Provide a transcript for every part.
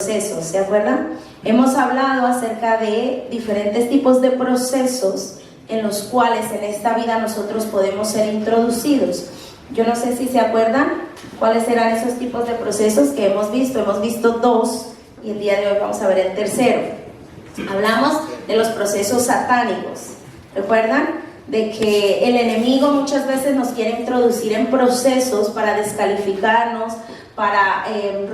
procesos, ¿se acuerdan? Hemos hablado acerca de diferentes tipos de procesos en los cuales en esta vida nosotros podemos ser introducidos. Yo no sé si se acuerdan cuáles eran esos tipos de procesos que hemos visto. Hemos visto dos y el día de hoy vamos a ver el tercero. Hablamos de los procesos satánicos. ¿Recuerdan? De que el enemigo muchas veces nos quiere introducir en procesos para descalificarnos, para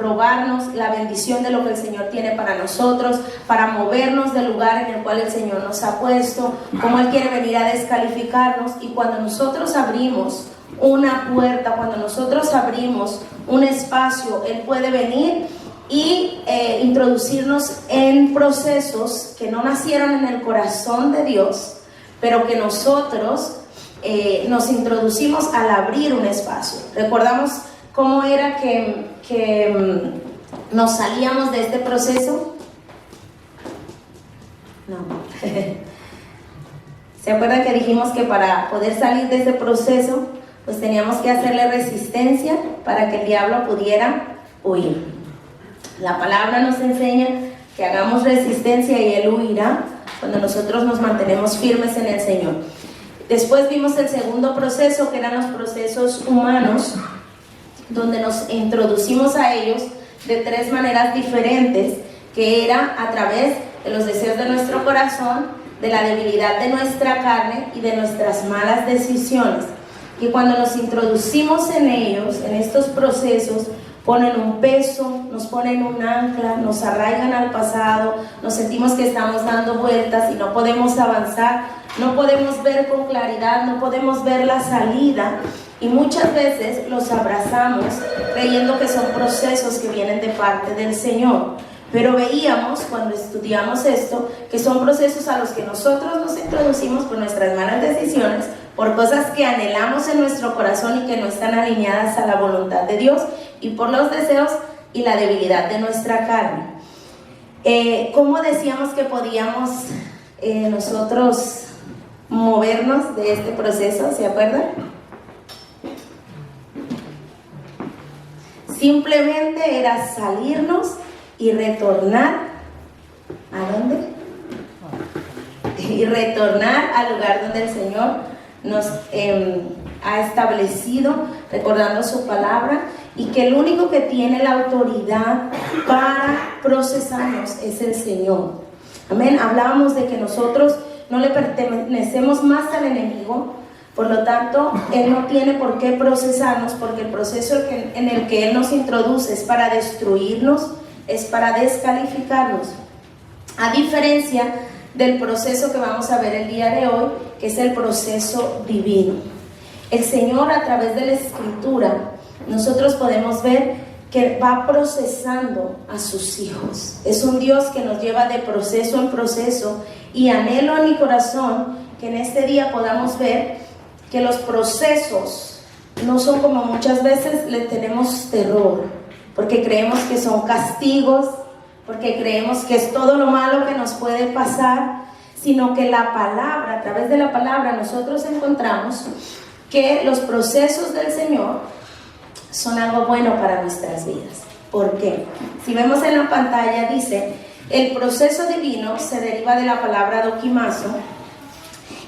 robarnos la bendición de lo que el Señor tiene para nosotros, para movernos del lugar en el cual el Señor nos ha puesto, como Él quiere venir a descalificarnos. Y cuando nosotros abrimos una puerta, cuando nosotros abrimos un espacio, Él puede venir y introducirnos en procesos que no nacieron en el corazón de Dios, pero que nosotros nos introducimos al abrir un espacio. Recordamos cómo era que nos salíamos de este proceso. No. ¿Se acuerdan que dijimos que para poder salir de ese proceso, pues teníamos que hacerle resistencia para que el diablo pudiera huir? La palabra nos enseña que hagamos resistencia y Él huirá cuando nosotros nos mantenemos firmes en el Señor. Después vimos el segundo proceso, que eran los procesos humanos, donde nos introducimos a ellos de tres maneras diferentes, que era a través de los deseos de nuestro corazón, de la debilidad de nuestra carne y de nuestras malas decisiones. Y cuando nos introducimos en ellos, en estos procesos, ponen un peso, nos ponen un ancla, nos arraigan al pasado, nos sentimos que estamos dando vueltas y no podemos avanzar, no podemos ver con claridad, no podemos ver la salida, y muchas veces los abrazamos creyendo que son procesos que vienen de parte del Señor. Pero veíamos cuando estudiamos esto que son procesos a los que nosotros nos introducimos por nuestras malas decisiones, por cosas que anhelamos en nuestro corazón y que no están alineadas a la voluntad de Dios, y por los deseos y la debilidad de nuestra carne. ¿Cómo decíamos que podíamos nosotros movernos de este proceso? ¿Se acuerdan? Simplemente era salirnos y retornar. ¿A dónde? Y retornar al lugar donde el Señor nos ha establecido, recordando su palabra, y que el único que tiene la autoridad para procesarnos es el Señor. Amén. Hablábamos de que nosotros no le pertenecemos más al enemigo, por lo tanto, Él no tiene por qué procesarnos, porque el proceso en el que Él nos introduce es para destruirnos, es para descalificarnos. A diferencia del proceso que vamos a ver el día de hoy, que es el proceso divino. El Señor, a través de la Escritura, nosotros podemos ver que va procesando a sus hijos. Es un Dios que nos lleva de proceso en proceso, y anhelo en mi corazón que en este día podamos ver que los procesos no son como muchas veces le tenemos terror, porque creemos que son castigos, porque creemos que es todo lo malo que nos puede pasar, sino que la palabra, a través de la palabra nosotros encontramos que los procesos del Señor son algo bueno para nuestras vidas. ¿Por qué? Si vemos en la pantalla, dice, el proceso divino se deriva de la palabra dokimazo,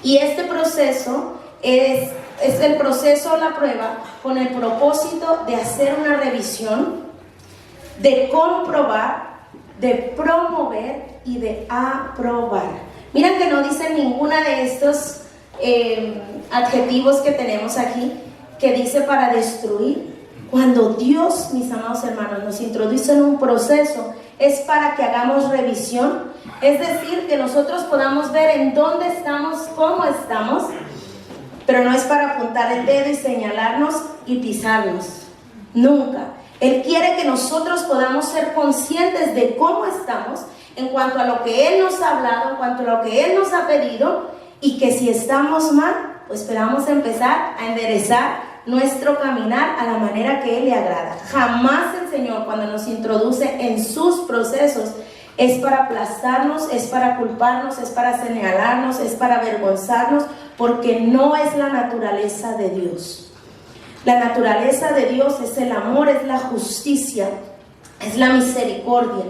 y este proceso es el proceso o la prueba con el propósito de hacer una revisión, de comprobar, de promover y de aprobar. Miren que no dice ninguna de estos adjetivos que tenemos aquí, que dice para destruir. Cuando Dios, mis amados hermanos, nos introduce en un proceso, es para que hagamos revisión, es decir, que nosotros podamos ver en dónde estamos, cómo estamos, pero no es para apuntar el dedo y señalarnos y pisarnos, nunca. Él quiere que nosotros podamos ser conscientes de cómo estamos en cuanto a lo que Él nos ha hablado, en cuanto a lo que Él nos ha pedido, y que si estamos mal, pues esperamos empezar a enderezar nuestro caminar a la manera que Él le agrada. Jamás el Señor, cuando nos introduce en sus procesos, es para aplastarnos, es para culparnos, es para señalarnos, es para avergonzarnos, porque no es la naturaleza de Dios. La naturaleza de Dios es el amor, es la justicia, es la misericordia.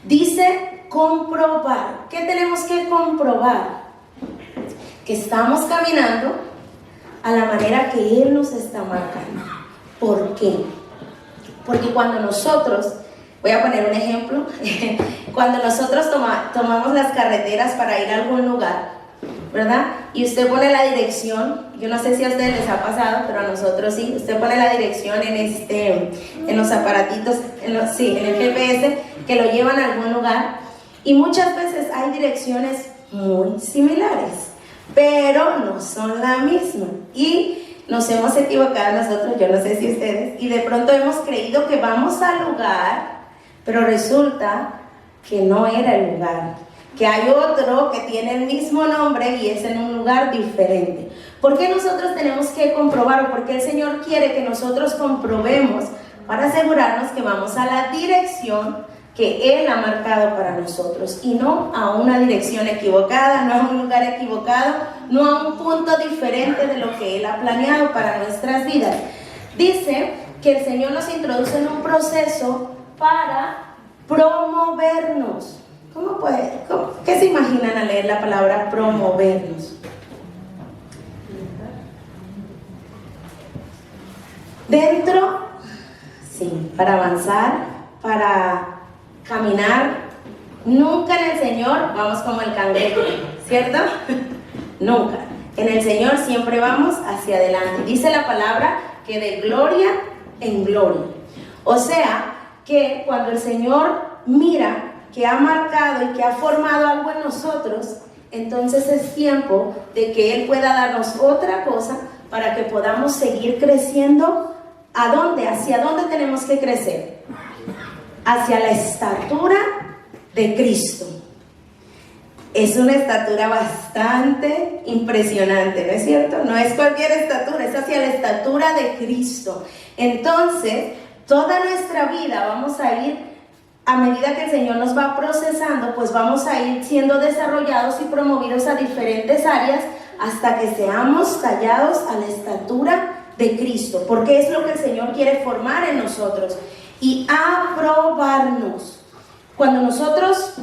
Dice comprobar. ¿Qué tenemos que comprobar? Que estamos caminando a la manera que Él nos está marcando. ¿Por qué? Porque cuando nosotros, voy a poner un ejemplo, cuando nosotros tomamos las carreteras para ir a algún lugar, ¿verdad? Y usted pone la dirección, yo no sé si a ustedes les ha pasado, pero a nosotros sí, usted pone la dirección en los aparatitos, en el GPS, que lo llevan a algún lugar, y muchas veces hay direcciones muy similares, pero no son la misma, y nos hemos equivocado nosotros, yo no sé si ustedes, y de pronto hemos creído que vamos al lugar, pero resulta que no era el lugar, que hay otro que tiene el mismo nombre y es en un lugar diferente. ¿Por qué nosotros tenemos que comprobar? Porque el Señor quiere que nosotros comprobemos para asegurarnos que vamos a la dirección que Él ha marcado para nosotros y no a una dirección equivocada, no a un lugar equivocado, no a un punto diferente de lo que Él ha planeado para nuestras vidas. Dice que el Señor nos introduce en un proceso para promovernos. ¿Qué se imaginan al leer la palabra promovernos? Dentro, sí, para avanzar, para caminar. Nunca en el Señor vamos como el cangrejo, ¿cierto? Nunca. En el Señor siempre vamos hacia adelante. Dice la palabra que de gloria en gloria. O sea, que cuando el Señor mira que ha marcado y que ha formado algo en nosotros, entonces es tiempo de que Él pueda darnos otra cosa para que podamos seguir creciendo. ¿A dónde? ¿Hacia dónde tenemos que crecer? Hacia la estatura de Cristo. Es una estatura bastante impresionante, ¿no es cierto? No es cualquier estatura, es hacia la estatura de Cristo. Entonces, toda nuestra vida vamos a ir, a medida que el Señor nos va procesando, pues vamos a ir siendo desarrollados y promovidos a diferentes áreas hasta que seamos tallados a la estatura de Cristo, porque es lo que el Señor quiere formar en nosotros y aprobarnos. Cuando nosotros,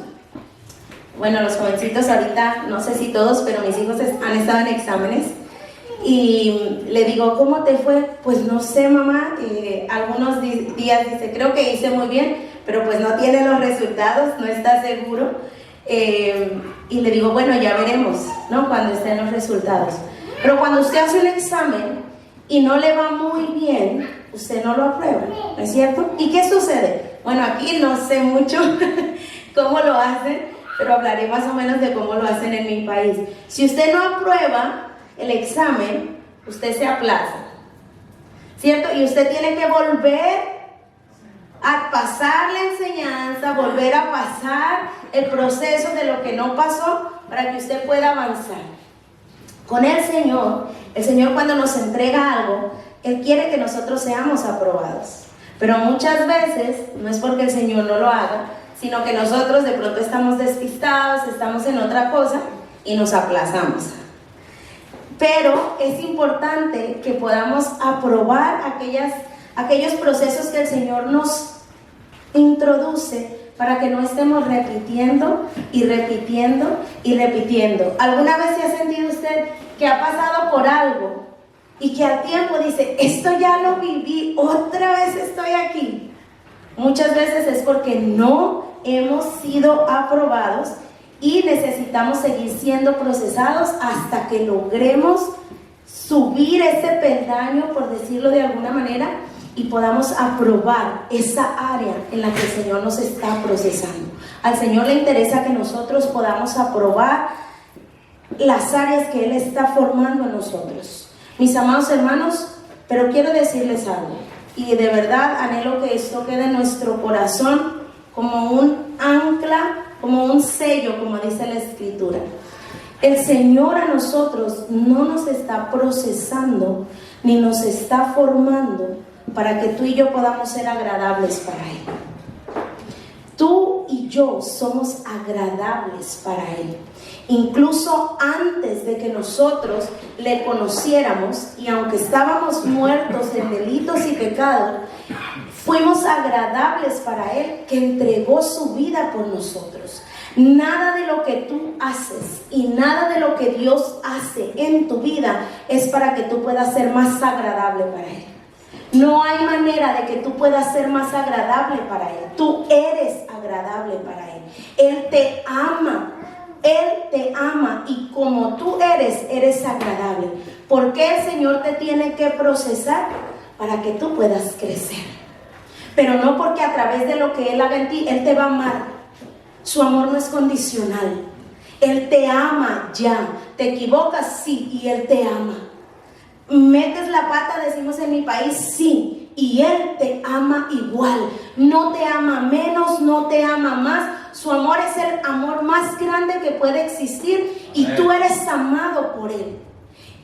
bueno, los jovencitos ahorita, no sé si todos, pero mis hijos han estado en exámenes y le digo, ¿cómo te fue? Pues no sé, mamá, algunos días dice, creo que hice muy bien, pero pues no tiene los resultados, no está seguro, y le digo, bueno, ya veremos, ¿no? Cuando estén los resultados. Pero cuando usted hace un examen y no le va muy bien, usted no lo aprueba, ¿no es cierto? ¿Y qué sucede? Bueno, aquí no sé mucho cómo lo hacen, pero hablaré más o menos de cómo lo hacen en mi país. Si usted no aprueba el examen, usted se aplaza, ¿cierto? Y usted tiene que volver a pasar la enseñanza, volver a pasar el proceso de lo que no pasó para que usted pueda avanzar. Con el Señor cuando nos entrega algo, Él quiere que nosotros seamos aprobados. Pero muchas veces, no es porque el Señor no lo haga, sino que nosotros de pronto estamos despistados, estamos en otra cosa y nos aplazamos. Pero es importante que podamos aprobar aquellos procesos que el Señor nos introduce para que no estemos repitiendo y repitiendo y repitiendo. ¿Alguna vez se ha sentido usted que ha pasado por algo y que al tiempo dice, esto ya lo viví, otra vez estoy aquí? Muchas veces es porque no hemos sido aprobados y necesitamos seguir siendo procesados hasta que logremos subir ese peldaño, por decirlo de alguna manera, y podamos aprobar esa área en la que el Señor nos está procesando. Al Señor le interesa que nosotros podamos aprobar las áreas que Él está formando en nosotros. Mis amados hermanos, pero quiero decirles algo, y de verdad anhelo que esto quede en nuestro corazón como un ancla, como un sello, como dice la Escritura. El Señor a nosotros no nos está procesando ni nos está formando para que tú y yo podamos ser agradables para Él. Tú y yo somos agradables para Él. Incluso antes de que nosotros le conociéramos, y aunque estábamos muertos en delitos y pecados, Fuimos agradables para Él, que entregó su vida por nosotros. Nada de lo que tú haces y nada de lo que Dios hace en tu vida es para que tú puedas ser más agradable para Él. No hay manera de que tú puedas ser más agradable para Él. Tú eres agradable para Él. Él te ama. Él te ama y como tú eres agradable. ¿Por qué el Señor te tiene que procesar? Para que tú puedas crecer. Pero no porque a través de lo que Él haga en ti, Él te va a amar. Su amor no es condicional. Él te ama ya. ¿Te equivocas? Sí, y Él te ama. ¿Metes la pata, decimos en mi país? Sí, y Él te ama igual. No te ama menos, no te ama más. Su amor es el amor más grande que puede existir y tú eres amado por Él.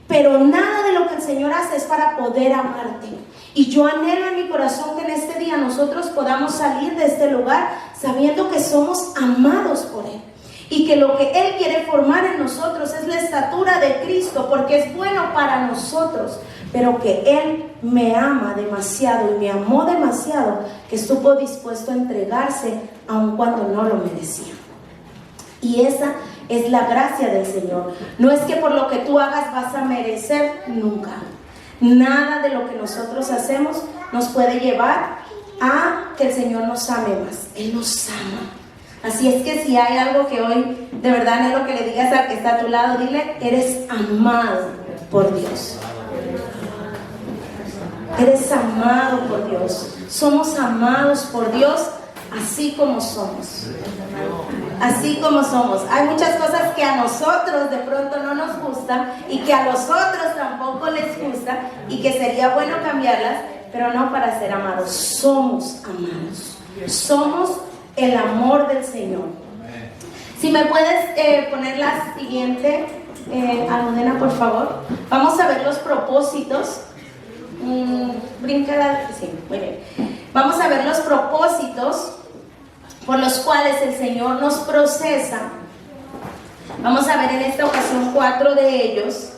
Pero nada de lo que el Señor hace es para poder amarte. Y yo anhelo en mi corazón que en este día nosotros podamos salir de este lugar sabiendo que somos amados por Él. Y que lo que Él quiere formar en nosotros es la estatura de Cristo, porque es bueno para nosotros. Pero que Él me ama demasiado y me amó demasiado que estuvo dispuesto a entregarse aun cuando no lo merecía. Y esa es la gracia del Señor. No es que por lo que tú hagas vas a merecer, nunca. Nada de lo que nosotros hacemos nos puede llevar a que el Señor nos ame más. Él nos ama. Así es que si hay algo que hoy de verdad anhelo que le digas al que está a tu lado, dile: eres amado por Dios. Eres amado por Dios. Somos amados por Dios así como somos. Así como somos. Hay muchas cosas que a nosotros de pronto no nos gustan y que a los otros tampoco les gusta y que sería bueno cambiarlas, pero no para ser amados. Somos amados. Somos el amor del Señor. Si me puedes poner la siguiente, Almudena, por favor. Vamos a ver los propósitos. Bríncala. Sí, muy bien. Vamos a ver los propósitos por los cuales el Señor nos procesa. Vamos a ver en esta ocasión 4 de ellos.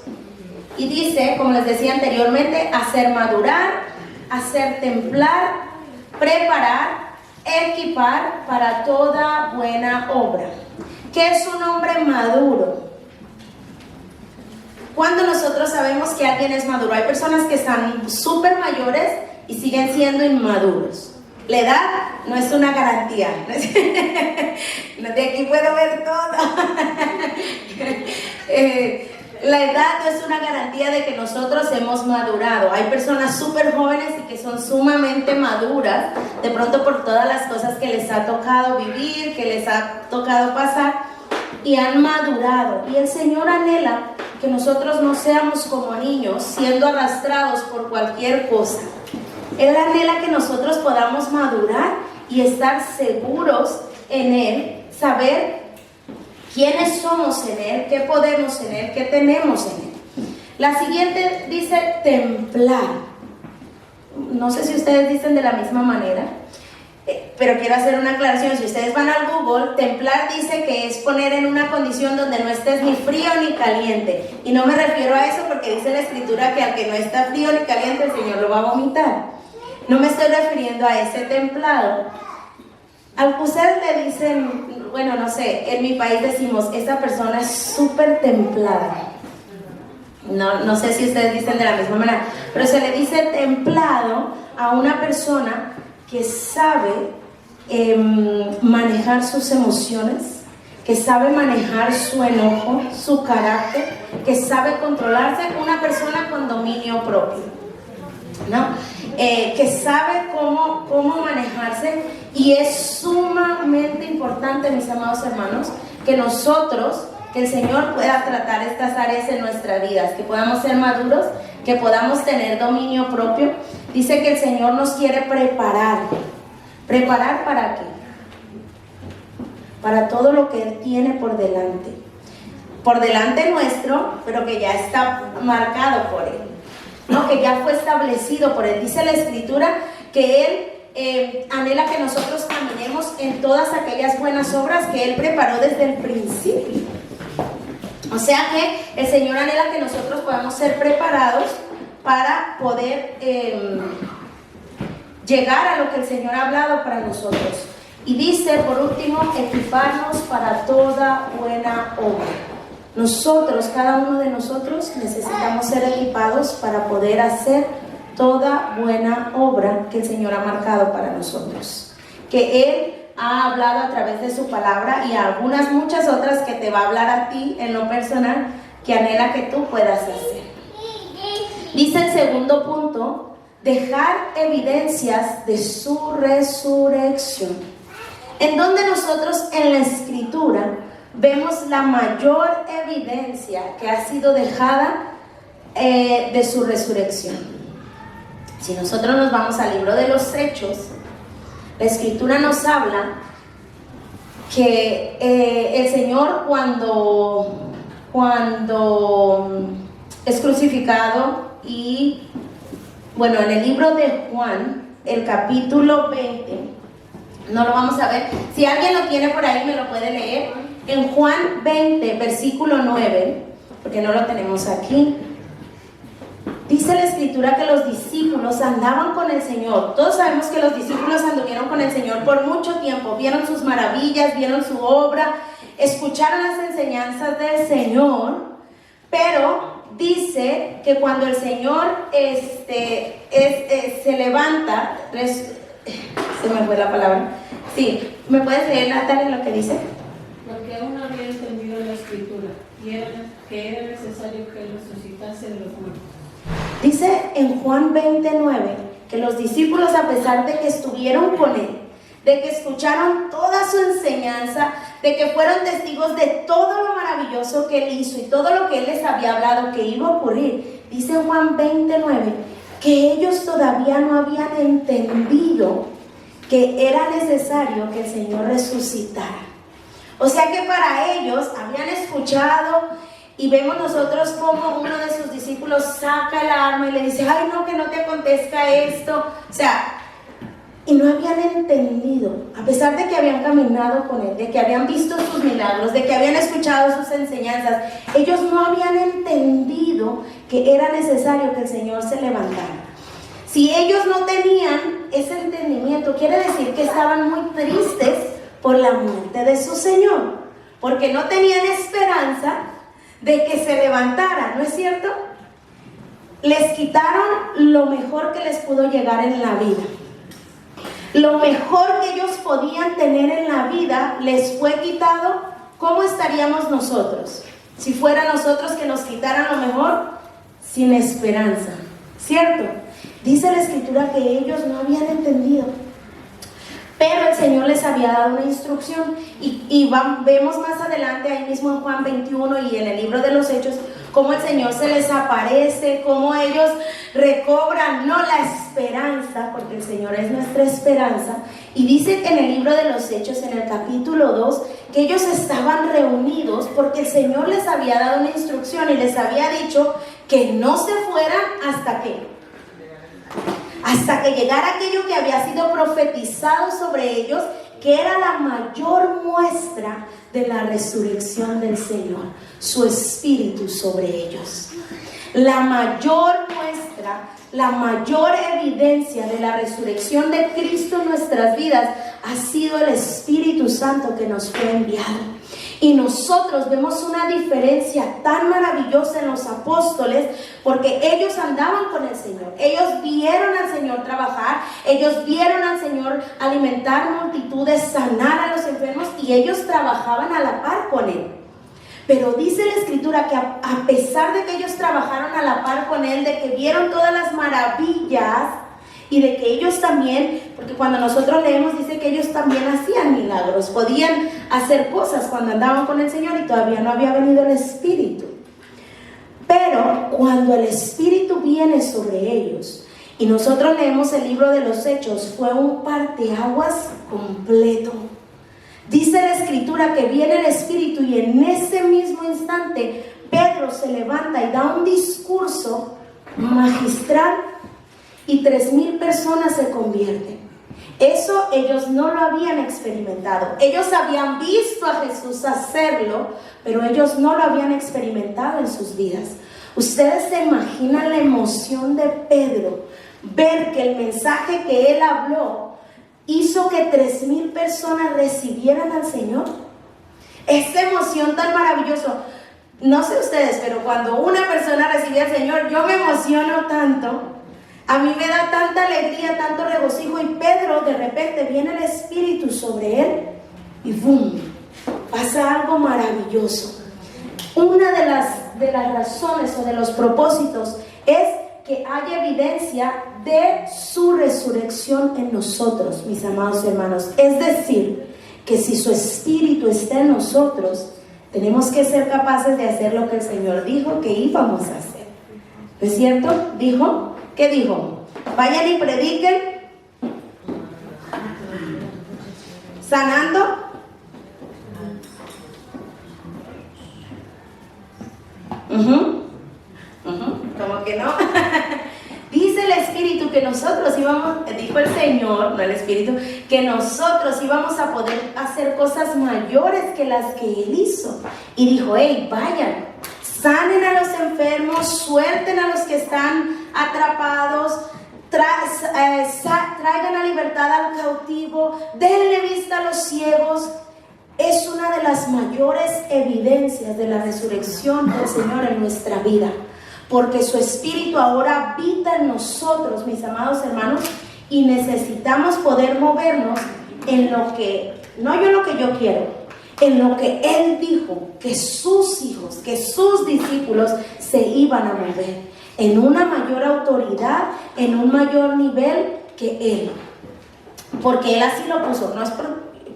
Y dice, como les decía anteriormente, hacer madurar, hacer templar, preparar, equipar para toda buena obra. ¿Qué es un hombre maduro? ¿Cuándo nosotros sabemos que alguien es maduro? Hay personas que están súper mayores y siguen siendo inmaduros. La edad no es una garantía. De aquí puedo ver todo. La edad no es una garantía de que nosotros hemos madurado. Hay personas súper jóvenes y que son sumamente maduras, de pronto por todas las cosas que les ha tocado vivir, que les ha tocado pasar, y han madurado. Y el Señor anhela que nosotros no seamos como niños, siendo arrastrados por cualquier cosa. Él anhela que nosotros podamos madurar y estar seguros en Él, saber quiénes somos en Él, qué podemos en Él, qué tenemos en Él. La siguiente dice templar. No sé si ustedes dicen de la misma manera, pero quiero hacer una aclaración. Si ustedes van al Google, templar dice que es poner en una condición donde no estés ni frío ni caliente. Y no me refiero a eso porque dice la Escritura que al que no está frío ni caliente el Señor lo va a vomitar. No me estoy refiriendo a ese templado. Al ustedes le dicen, bueno, no sé, en mi país decimos, esta persona es súper templada. No sé si ustedes dicen de la misma manera, pero se le dice templado a una persona que sabe manejar sus emociones, que sabe manejar su enojo, su carácter, que sabe controlarse, una persona con dominio propio, ¿no? Que sabe cómo manejarse. Y es sumamente importante, mis amados hermanos, que nosotros, que el Señor pueda tratar estas áreas en nuestras vidas, que podamos ser maduros, que podamos tener dominio propio. Dice que el Señor nos quiere preparar. ¿Preparar para qué? Para todo lo que Él tiene por delante. Por delante nuestro, pero que ya está marcado por Él, ¿no? Que ya fue establecido por Él. Dice la Escritura que Él anhela que nosotros caminemos en todas aquellas buenas obras que Él preparó desde el principio. O sea que el Señor anhela que nosotros podamos ser preparados para poder llegar a lo que el Señor ha hablado para nosotros. Y dice, por último, equiparnos para toda buena obra. Nosotros, cada uno de nosotros, necesitamos ser equipados para poder hacer toda buena obra que el Señor ha marcado para nosotros, que Él ha hablado a través de su palabra y algunas muchas otras que te va a hablar a ti en lo personal, que anhela que tú puedas hacer. Dice el segundo punto, dejar evidencias de su resurrección. En donde nosotros en la Escritura vemos la mayor evidencia que ha sido dejada de su resurrección. Si nosotros nos vamos al libro de los Hechos, la Escritura nos habla que el Señor cuando es crucificado, y bueno, en el libro de Juan, el capítulo 20, no lo vamos a ver, si alguien lo tiene por ahí me lo puede leer, en Juan 20, versículo 9, porque no lo tenemos aquí. Dice la Escritura que los discípulos andaban con el Señor. Todos sabemos que los discípulos anduvieron con el Señor por mucho tiempo, vieron sus maravillas, vieron su obra, escucharon las enseñanzas del Señor, pero dice que cuando el Señor se levanta, se me fue la palabra. Sí, ¿me puedes leer, Natalia, lo que dice? Porque aún no había entendido la Escritura y que era necesario que Él resucitase de los muertos. Dice en Juan 29 que los discípulos, a pesar de que estuvieron con Él, de que escucharon toda su enseñanza, de que fueron testigos de todo lo maravilloso que Él hizo y todo lo que Él les había hablado que iba a ocurrir, dice en Juan 29 que ellos todavía no habían entendido que era necesario que el Señor resucitara. O sea que para ellos habían escuchado, y vemos nosotros como uno de sus discípulos saca el arma y le dice, ay no, que no te acontezca esto. O sea, y no habían entendido, a pesar de que habían caminado con Él, de que habían visto sus milagros, de que habían escuchado sus enseñanzas, ellos no habían entendido que era necesario que el Señor se levantara. Si ellos no tenían ese entendimiento, quiere decir que estaban muy tristes por la muerte de su Señor, porque no tenían esperanza de que se levantara, ¿no es cierto? Les quitaron lo mejor que les pudo llegar en la vida. Lo mejor que ellos podían tener en la vida les fue quitado. ¿Cómo estaríamos nosotros? Si fuera nosotros que nos quitaran lo mejor, sin esperanza, ¿cierto? Dice la Escritura que ellos no habían entendido, pero el Señor les había dado una instrucción y vemos más adelante ahí mismo en Juan 21 y en el libro de los Hechos cómo el Señor se les aparece, cómo ellos recobran no la esperanza, porque el Señor es nuestra esperanza. Y dice en el libro de los Hechos, en el capítulo 2, que ellos estaban reunidos porque el Señor les había dado una instrucción y les había dicho que no se fueran hasta que llegara aquello que había sido profetizado sobre ellos, que era la mayor muestra de la resurrección del Señor, su Espíritu sobre ellos. La mayor muestra, la mayor evidencia de la resurrección de Cristo en nuestras vidas ha sido el Espíritu Santo que nos fue enviado. Y nosotros vemos una diferencia tan maravillosa en los apóstoles, porque ellos andaban con el Señor, ellos vieron al Señor trabajar, ellos vieron al Señor alimentar multitudes, sanar a los enfermos, y ellos trabajaban a la par con Él. Pero dice la Escritura que a pesar de que ellos trabajaron a la par con Él, de que vieron todas las maravillas, y de que ellos también, porque cuando nosotros leemos dice que ellos también hacían milagros, podían hacer cosas cuando andaban con el Señor y todavía no había venido el Espíritu. Pero cuando el Espíritu viene sobre ellos, y nosotros leemos el libro de los Hechos, fue un parteaguas completo. Dice la Escritura que viene el Espíritu y en ese mismo instante Pedro se levanta y da un discurso magistral y 3,000 personas se convierten. Eso ellos no lo habían experimentado. Ellos habían visto a Jesús hacerlo, pero ellos no lo habían experimentado en sus vidas. Ustedes se imaginan la emoción de Pedro ver que el mensaje que él habló hizo que 3,000 personas recibieran al Señor. Esta emoción tan maravillosa. No sé ustedes, pero cuando una persona recibe al Señor, yo me emociono tanto. A mí me da tanta alegría, tanto regocijo. Y Pedro, de repente, viene el Espíritu sobre él y ¡bum! Pasa algo maravilloso. Una de las razones o de los propósitos es que haya evidencia de su resurrección en nosotros, mis amados hermanos. Es decir, que si su Espíritu está en nosotros, tenemos que ser capaces de hacer lo que el Señor dijo que íbamos a hacer. ¿No es cierto? ¿Dijo? ¿Qué dijo? Vayan y prediquen, sanando, como que no. Dice el Espíritu que nosotros íbamos, dijo el Señor, no el Espíritu, que nosotros íbamos a poder hacer cosas mayores que las que Él hizo. Y dijo, hey, vayan, sanen a los enfermos, suelten a los que están atrapados, traigan a libertad al cautivo, denle vista a los ciegos. Es una de las mayores evidencias de la resurrección del Señor en nuestra vida. Porque su Espíritu ahora habita en nosotros, mis amados hermanos, y necesitamos poder movernos en lo que, no yo lo que yo quiero, en lo que Él dijo que sus hijos, que sus discípulos se iban a mover, en una mayor autoridad, en un mayor nivel que Él. Porque Él así lo puso, no es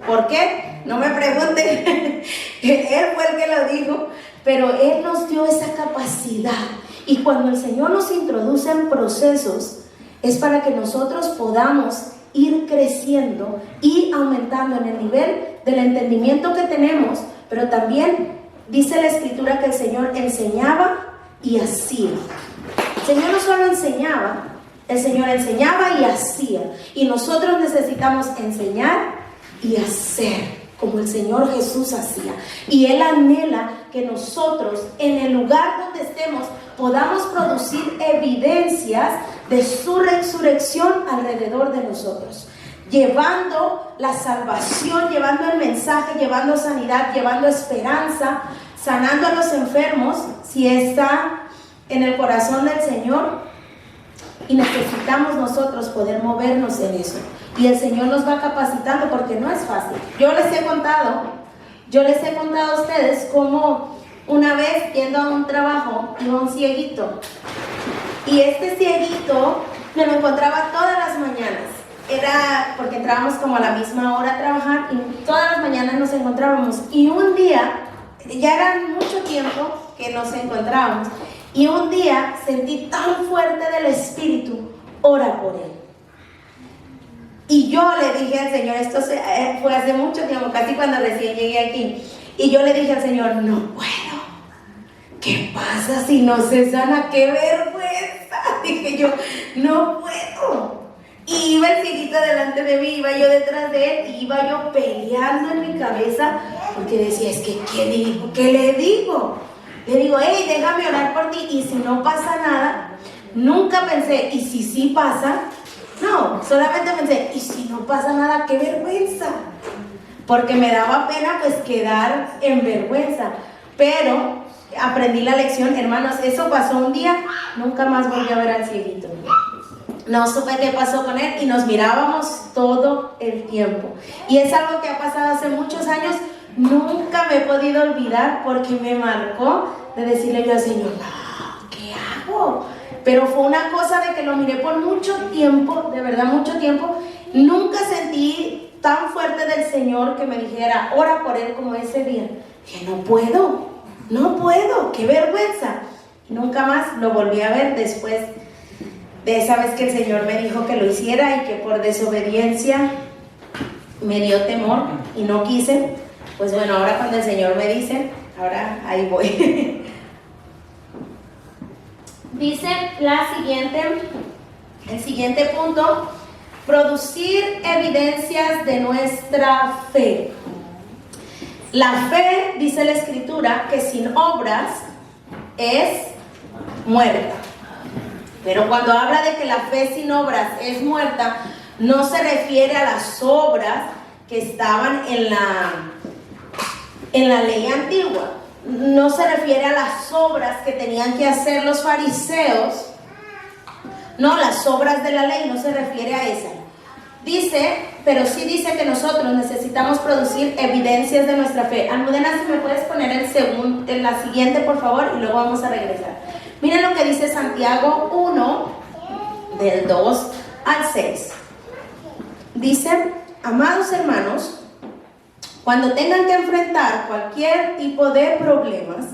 ¿por qué? No me pregunten, Él fue el que lo dijo, pero Él nos dio esa capacidad. Y cuando el Señor nos introduce en procesos, es para que nosotros podamos ir creciendo y aumentando en el nivel del entendimiento que tenemos, pero también dice la Escritura que el Señor enseñaba y hacía. El Señor no solo enseñaba, el Señor enseñaba y hacía. Y nosotros necesitamos enseñar y hacer como el Señor Jesús hacía. Y Él anhela que nosotros, en el lugar donde estemos, podamos producir evidencias de su resurrección alrededor de nosotros, llevando la salvación, llevando el mensaje, llevando sanidad, llevando esperanza, sanando a los enfermos, si está en el corazón del Señor. Y necesitamos nosotros poder movernos en eso. Y el Señor nos va capacitando porque no es fácil. Yo les he contado a ustedes cómo una vez yendo a un trabajo iba un cieguito. Y este cieguito me lo encontraba todas las mañanas. Era porque entrábamos como a la misma hora a trabajar y todas las mañanas nos encontrábamos. Y un día, ya era mucho tiempo que nos encontrábamos. Y un día sentí tan fuerte del Espíritu, ora por él. Y yo le dije al Señor, esto fue hace mucho tiempo, casi cuando recién llegué aquí. Y yo le dije al Señor, no puedo. ¿Qué pasa si no se sana? ¡Qué vergüenza! Dije yo, no puedo. Y iba el cieguito delante de mí, iba yo detrás de él, y iba yo peleando en mi cabeza, porque decía, es que, ¿qué digo? ¿Qué le digo? Le digo, hey, déjame orar por ti, y si no pasa nada, nunca pensé, ¿y si sí pasa? No, solamente pensé, ¿y si no pasa nada? ¡Qué vergüenza! Porque me daba pena pues quedar en vergüenza. Pero aprendí la lección, hermanos, eso pasó un día, nunca más volví a ver al cieguito. No supe qué pasó con él y nos mirábamos todo el tiempo. Y es algo que ha pasado hace muchos años, nunca me he podido olvidar porque me marcó de decirle yo al Señor, no, ¿qué hago? Pero fue una cosa de que lo miré por mucho tiempo, de verdad mucho tiempo. Nunca sentí tan fuerte del Señor que me dijera, ora por él como ese día. Dije, no puedo, qué vergüenza. Y nunca más lo volví a ver después de esa vez que el Señor me dijo que lo hiciera y que por desobediencia me dio temor y no quise. Pues bueno, ahora cuando el Señor me dice, ahora ahí voy. Dice el siguiente punto, producir evidencias de nuestra fe. La fe, dice la Escritura, que sin obras es muerta. Pero cuando habla de que la fe sin obras es muerta, no se refiere a las obras que estaban en la ley antigua. No se refiere a las obras que tenían que hacer los fariseos. No, las obras de la ley no se refiere a esa. Dice, pero sí dice que nosotros necesitamos producir evidencias de nuestra fe. Almudena, si me puedes poner en la siguiente, por favor, y luego vamos a regresar. Miren lo que dice Santiago 1, del 2 al 6. Dice, amados hermanos, cuando tengan que enfrentar cualquier tipo de problemas,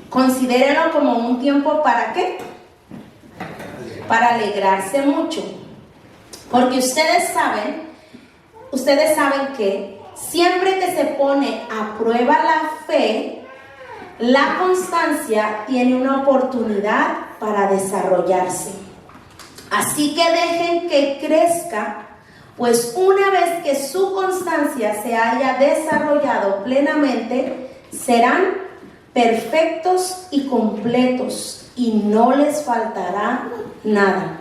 considérenlo como un tiempo ¿para qué? Para alegrarse mucho. Porque ustedes saben que siempre que se pone a prueba la fe, la constancia tiene una oportunidad para desarrollarse. Así que dejen que crezca, pues una vez que su constancia se haya desarrollado plenamente, serán perfectos y completos y no les faltará nada.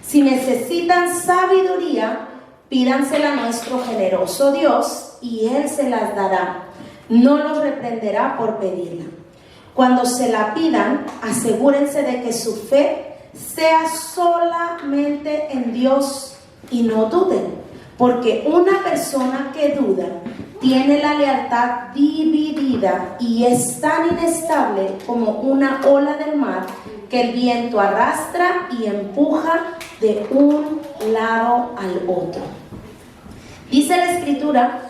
Si necesitan sabiduría, pídansela a nuestro generoso Dios y Él se las dará. No los reprenderá por pedirla. Cuando se la pidan, asegúrense de que su fe sea solamente en Dios y no duden, porque una persona que duda tiene la lealtad dividida y es tan inestable como una ola del mar que el viento arrastra y empuja de un lado al otro. Dice la Escritura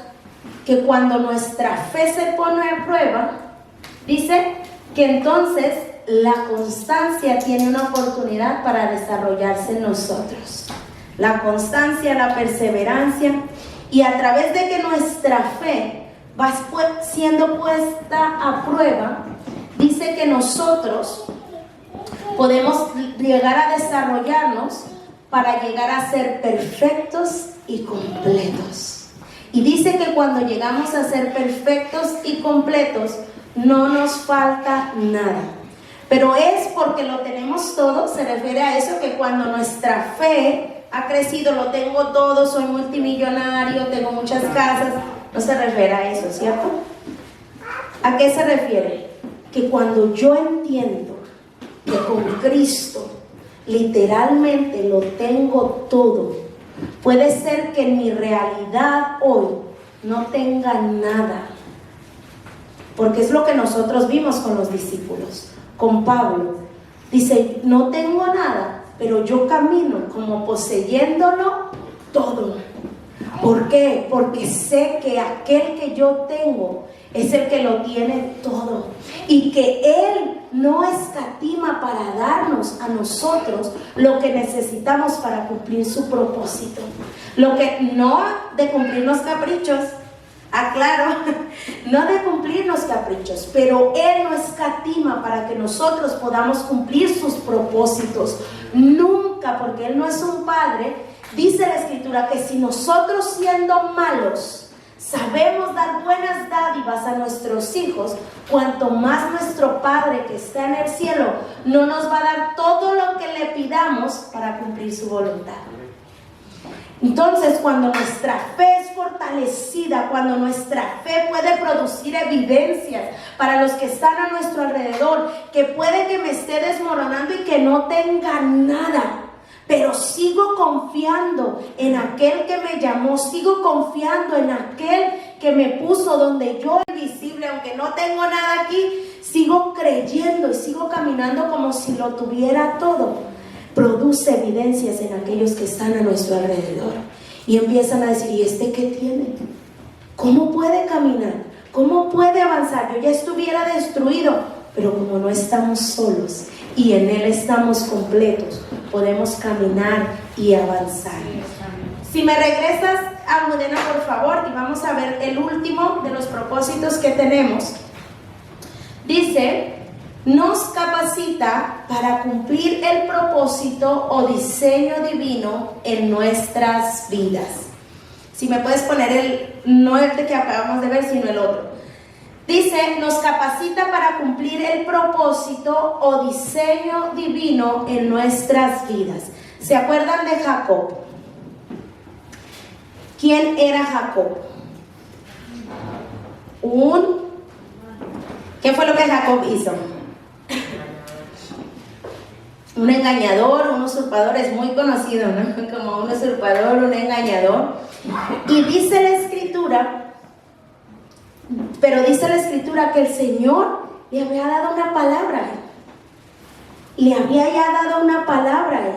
que cuando nuestra fe se pone a prueba, dice que entonces la constancia tiene una oportunidad para desarrollarse en nosotros. La constancia, la perseverancia, y a través de que nuestra fe va siendo puesta a prueba, dice que nosotros podemos llegar a desarrollarnos para llegar a ser perfectos y completos. Y dice que cuando llegamos a ser perfectos y completos, no nos falta nada. Pero es porque lo tenemos todo, se refiere a eso, que cuando nuestra fe ha crecido, lo tengo todo, soy multimillonario, tengo muchas casas, no se refiere a eso, ¿cierto? ¿A qué se refiere? Que cuando yo entiendo que con Cristo literalmente lo tengo todo, puede ser que en mi realidad hoy no tenga nada, porque es lo que nosotros vimos con los discípulos, con Pablo. Dice, no tengo nada, pero yo camino como poseyéndolo todo. ¿Por qué? Porque sé que aquel que yo tengo es el que lo tiene todo, y que Él no escatima para darnos a nosotros lo que necesitamos para cumplir su propósito. Lo que no de cumplir los caprichos, aclaro, no de cumplir los caprichos, pero Él no escatima para que nosotros podamos cumplir sus propósitos. Nunca, porque Él no es un padre. Dice la Escritura que si nosotros, siendo malos, sabemos dar buenas dádivas a nuestros hijos, cuanto más nuestro Padre que está en el cielo no nos va a dar todo lo que le pidamos para cumplir su voluntad. Entonces, cuando nuestra fe es fortalecida, cuando nuestra fe puede producir evidencias para los que están a nuestro alrededor, que puede que me esté desmoronando y que no tenga nada, pero sigo confiando en aquel que me llamó, sigo confiando en aquel que me puso donde yo invisible, aunque no tengo nada aquí, sigo creyendo y sigo caminando como si lo tuviera todo. Produce evidencias en aquellos que están a nuestro alrededor y empiezan a decir, ¿y este qué tiene? ¿Cómo puede caminar? ¿Cómo puede avanzar? Yo ya estuviera destruido, pero como no estamos solos y en Él estamos completos, podemos caminar y avanzar. Si me regresas, Almudena, por favor, y vamos a ver el último de los propósitos que tenemos. Dice, nos capacita para cumplir el propósito o diseño divino en nuestras vidas. Si me puedes poner no el de que acabamos de ver, sino el otro. Dice, nos capacita para cumplir el propósito o diseño divino en nuestras vidas. ¿Se acuerdan de Jacob? ¿Quién era Jacob? ¿Qué fue lo que Jacob hizo? Un engañador, un usurpador, es muy conocido, ¿no? Como un usurpador, un engañador. Y dice la Escritura, que el Señor le había dado una palabra a él. Le había ya dado una palabra a él.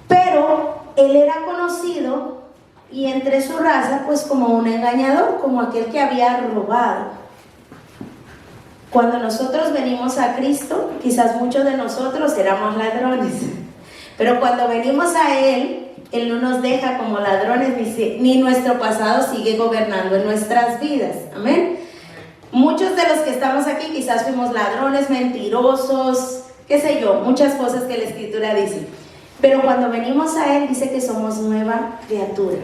Pero él era conocido y entre su raza pues como un engañador, como aquel que había robado. Cuando nosotros venimos a Cristo, quizás muchos de nosotros éramos ladrones, pero cuando venimos a Él, Él no nos deja como ladrones, ni nuestro pasado sigue gobernando en nuestras vidas. Amén. Muchos de los que estamos aquí quizás fuimos ladrones, mentirosos, qué sé yo, muchas cosas que la Escritura dice. Pero cuando venimos a Él dice que somos nueva criatura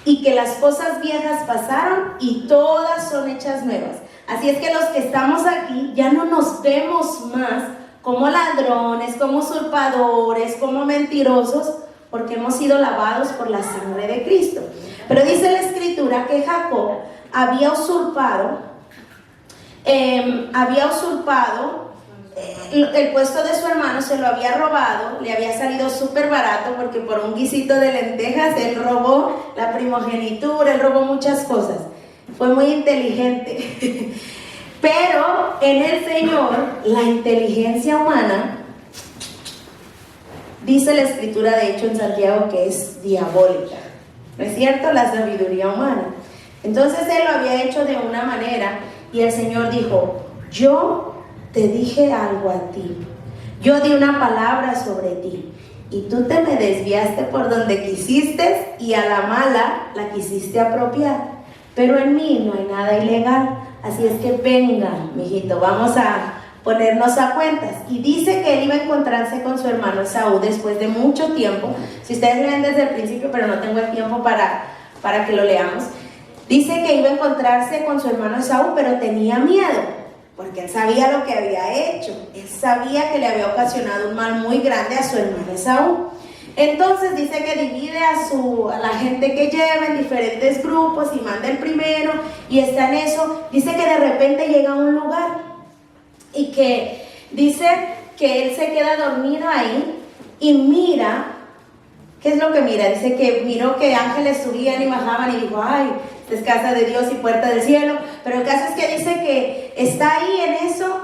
y que las cosas viejas pasaron y todas son hechas nuevas. Así es que los que estamos aquí ya no nos vemos más como ladrones, como usurpadores, como mentirosos, porque hemos sido lavados por la sangre de Cristo. Pero dice la Escritura que Jacob había usurpado el puesto de su hermano, se lo había robado, le había salido súper barato porque por un guisito de lentejas él robó la primogenitura, él robó muchas cosas. Fue muy inteligente. Pero en el Señor, la inteligencia humana, dice la Escritura de hecho en Santiago que es diabólica. ¿No es cierto? La sabiduría humana. Entonces él lo había hecho de una manera y el Señor dijo, yo te dije algo a ti, yo di una palabra sobre ti y tú te me desviaste por donde quisiste y a la mala la quisiste apropiar, pero en mí no hay nada ilegal, así es que venga, mijito, vamos a ponernos a cuentas. Y dice que él iba a encontrarse con su hermano Esaú después de mucho tiempo. Si ustedes leen desde el principio, pero no tengo el tiempo para que lo leamos. Dice que iba a encontrarse con su hermano Esaú, pero tenía miedo, porque él sabía lo que había hecho. Él sabía que le había ocasionado un mal muy grande a su hermano Esaú. Entonces dice que divide a la gente que lleva en diferentes grupos y manda el primero y está en eso. Dice que de repente llega a un lugar y que dice que él se queda dormido ahí y mira. ¿Qué es lo que mira? Dice que miró que ángeles subían y bajaban y dijo, ay, esta es casa de Dios y puerta del cielo. Pero el caso es que dice que está ahí en eso.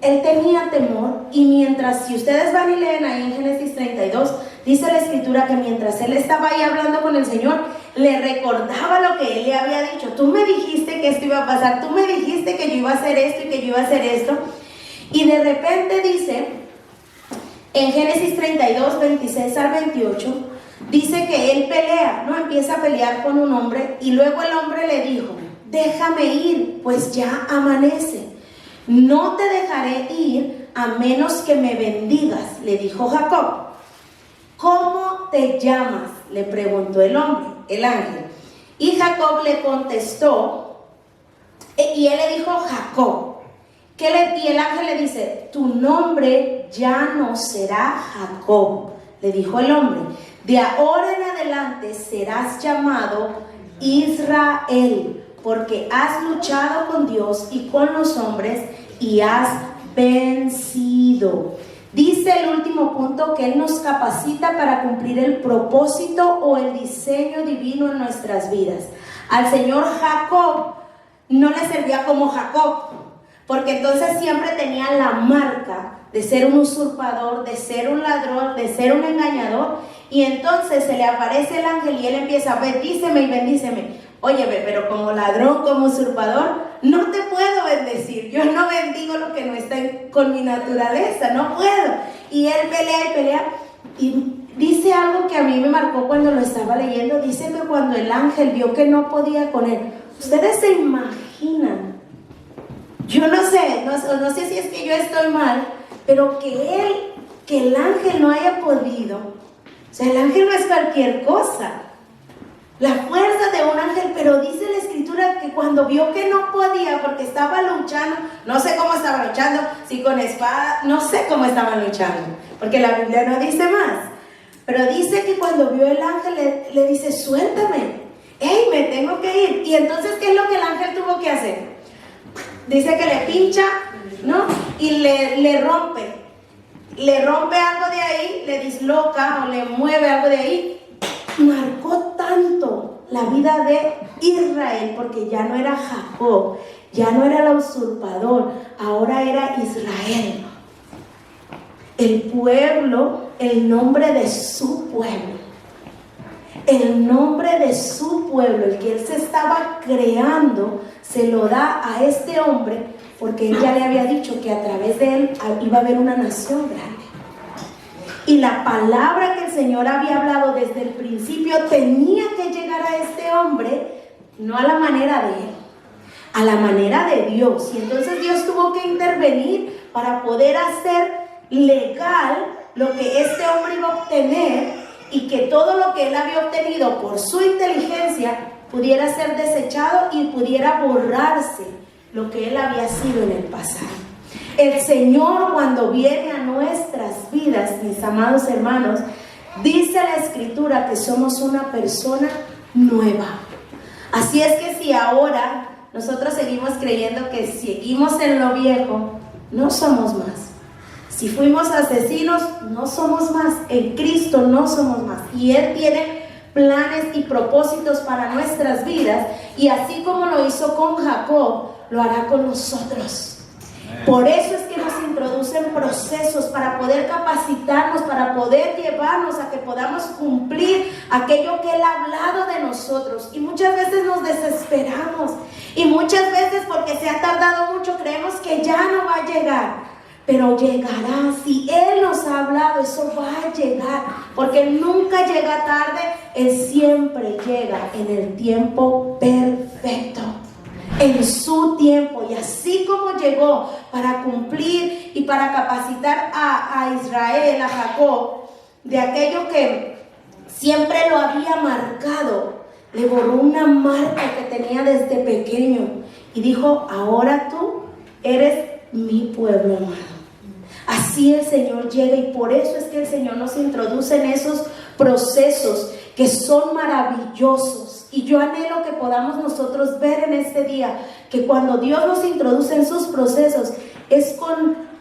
Él tenía temor y mientras, si ustedes van y leen ahí en Génesis 32, dice la Escritura que mientras él estaba ahí hablando con el Señor, le recordaba lo que él le había dicho. Tú me dijiste que esto iba a pasar, tú me dijiste que yo iba a hacer esto y que yo iba a hacer esto. Y de repente dice, en Génesis 32, 26 al 28, dice que él pelea, ¿no? Empieza a pelear con un hombre y luego el hombre le dijo, déjame ir, pues ya amanece. No te dejaré ir a menos que me bendigas, le dijo Jacob. ¿Cómo te llamas?, le preguntó el hombre, el ángel. Y Jacob le contestó, y él le dijo Jacob. Y el ángel le dice, tu nombre ya no será Jacob, le dijo el hombre. De ahora en adelante serás llamado Israel, porque has luchado con Dios y con los hombres y has vencido. Dice el último punto que Él nos capacita para cumplir el propósito o el diseño divino en nuestras vidas. Al Señor Jacob no le servía como Jacob, porque entonces siempre tenía la marca de ser un usurpador, de ser un ladrón, de ser un engañador. Y entonces se le aparece el ángel y él empieza, bendíceme y bendíceme. Oye, pero como ladrón, como usurpador, no te puedo bendecir. Yo no bendigo lo que no está con mi naturaleza, no puedo. Y él pelea y pelea. Y dice algo que a mí me marcó cuando lo estaba leyendo. Dice que cuando el ángel vio que no podía con él, ustedes se imaginan, yo no sé si es que yo estoy mal, pero que el ángel no haya podido. O sea, el ángel no es cualquier cosa. La fuerza de un ángel, pero dice la Escritura que cuando vio que no podía, porque estaba luchando, no sé cómo estaba luchando, si con espada, no sé cómo estaban luchando, porque la Biblia no dice más, pero dice que cuando vio el ángel le dice, suéltame, hey, me tengo que ir. Y entonces, ¿qué es lo que el ángel tuvo que hacer? Dice que le pincha, ¿no? Y le rompe algo de ahí, le disloca o le mueve algo de ahí. Marcó tanto la vida de Israel, porque ya no era Jacob, ya no era el usurpador, ahora era Israel. El pueblo, el nombre de su pueblo, el nombre de su pueblo, el que él se estaba creando, se lo da a este hombre, porque él ya le había dicho que a través de él iba a haber una nación grande. Y la palabra que el Señor había hablado desde el principio tenía que llegar a este hombre, no a la manera de él, a la manera de Dios. Y entonces Dios tuvo que intervenir para poder hacer legal lo que este hombre iba a obtener, y que todo lo que él había obtenido por su inteligencia pudiera ser desechado y pudiera borrarse lo que él había sido en el pasado. El Señor, cuando viene a nuestras vidas, mis amados hermanos, dice la Escritura que somos una persona nueva. Así es que si ahora nosotros seguimos creyendo que seguimos en lo viejo, no somos más. Si fuimos asesinos, no somos más. En Cristo no somos más. Y Él tiene planes y propósitos para nuestras vidas. Y así como lo hizo con Jacob, lo hará con nosotros. Por eso es que nos introducen procesos para poder capacitarnos, para poder llevarnos a que podamos cumplir aquello que Él ha hablado de nosotros. Y muchas veces nos desesperamos. Y muchas veces, porque se ha tardado mucho, creemos que ya no va a llegar. Pero llegará. Si Él nos ha hablado, eso va a llegar, porque Él nunca llega tarde, Él siempre llega en el tiempo perfecto, en su tiempo. Y así como llegó para cumplir y para capacitar a Israel, a Jacob, de aquello que siempre lo había marcado, le borró una marca que tenía desde pequeño y dijo, ahora tú eres mi pueblo amado. Así el Señor llega, y por eso es que el Señor nos introduce en esos procesos que son maravillosos. Y yo anhelo que podamos nosotros ver en este día que cuando Dios nos introduce en sus procesos es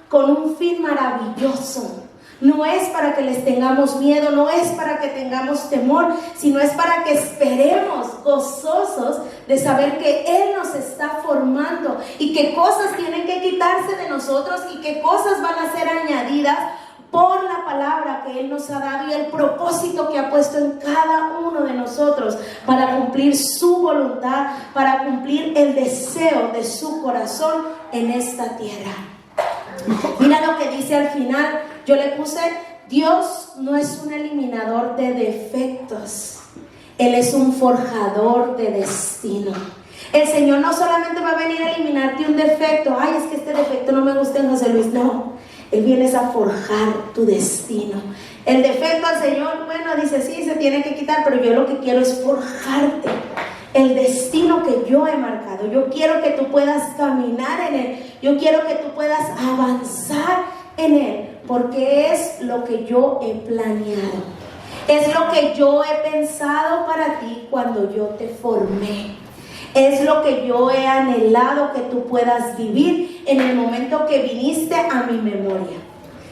con un fin maravilloso. No es para que les tengamos miedo, no es para que tengamos temor, sino es para que esperemos gozosos de saber que Él nos está formando y que cosas tienen que quitarse de nosotros y que cosas van a ser añadidas por la palabra que Él nos ha dado y el propósito que ha puesto en cada uno de nosotros para cumplir su voluntad, para cumplir el deseo de su corazón en esta tierra. Mira lo que dice al final. Yo le puse, Dios no es un eliminador de defectos, Él es un forjador de destino. El Señor no solamente va a venir a eliminarte un defecto, ay, es que este defecto no me gusta en José Luis, no. Él viene a forjar tu destino. El defecto al Señor, bueno, dice, sí, se tiene que quitar, pero yo lo que quiero es forjarte el destino que yo he marcado. Yo quiero que tú puedas caminar en Él, yo quiero que tú puedas avanzar en Él, porque es lo que yo he planeado, es lo que yo he pensado para ti cuando yo te formé, es lo que yo he anhelado que tú puedas vivir en el momento que viniste a mi memoria,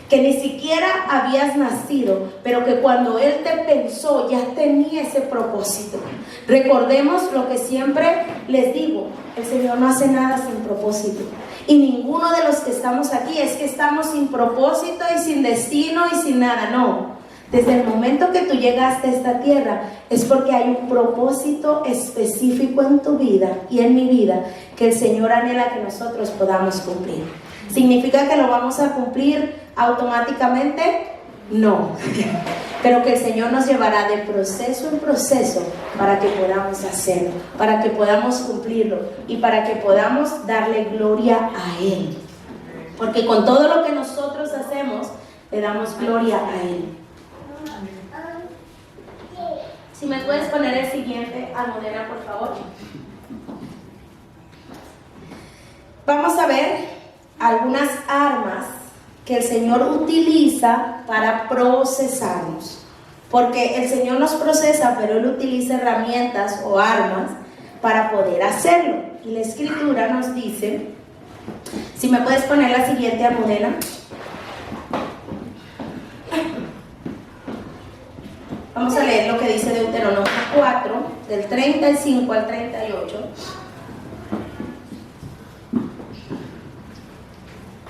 que ni siquiera habías nacido, pero que cuando Él te pensó ya tenía ese propósito. Recordemos lo que siempre les digo, el Señor no hace nada sin propósito. Y ninguno de los que estamos aquí es que estamos sin propósito y sin destino y sin nada, no. Desde el momento que tú llegaste a esta tierra es porque hay un propósito específico en tu vida y en mi vida que el Señor anhela que nosotros podamos cumplir. ¿Significa que lo vamos a cumplir automáticamente? No. Pero que el Señor nos llevará de proceso en proceso para que podamos hacerlo, para que podamos cumplirlo y para que podamos darle gloria a Él. Porque con todo lo que nosotros hacemos, le damos gloria a Él. Si me puedes poner el siguiente, Almudena, por favor. Vamos a ver algunas armas que el Señor utiliza para procesarnos. Porque el Señor nos procesa, pero Él utiliza herramientas o armas para poder hacerlo. Y la Escritura nos dice, si me puedes poner la siguiente, Almudena. Vamos a leer lo que dice Deuteronomio 4, del 35 al 38.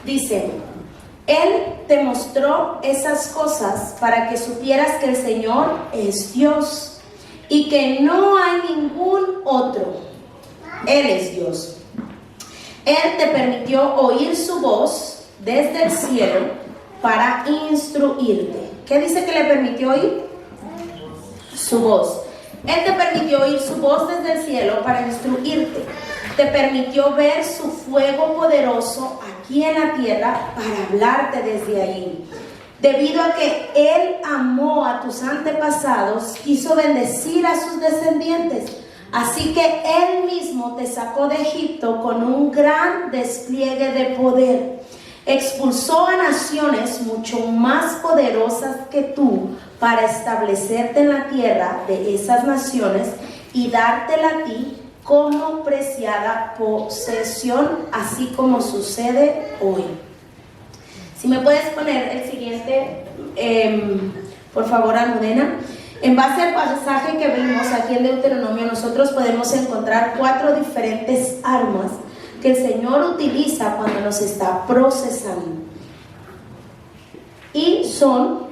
Dice: Él te mostró esas cosas para que supieras que el Señor es Dios y que no hay ningún otro. Él es Dios. Él te permitió oír su voz desde el cielo para instruirte. ¿Qué dice que le permitió oír? Su voz. Él te permitió oír su voz desde el cielo para instruirte. Te permitió ver su fuego poderoso aquí en la tierra para hablarte desde ahí. Debido a que Él amó a tus antepasados, quiso bendecir a sus descendientes. Así que Él mismo te sacó de Egipto con un gran despliegue de poder. Expulsó a naciones mucho más poderosas que tú para establecerte en la tierra de esas naciones y dártela a ti como preciada posesión, así como sucede hoy. Si me puedes poner el siguiente, por favor, Almudena. En base al pasaje que vimos aquí en Deuteronomio, nosotros podemos encontrar 4 diferentes armas que el Señor utiliza cuando nos está procesando. Y son,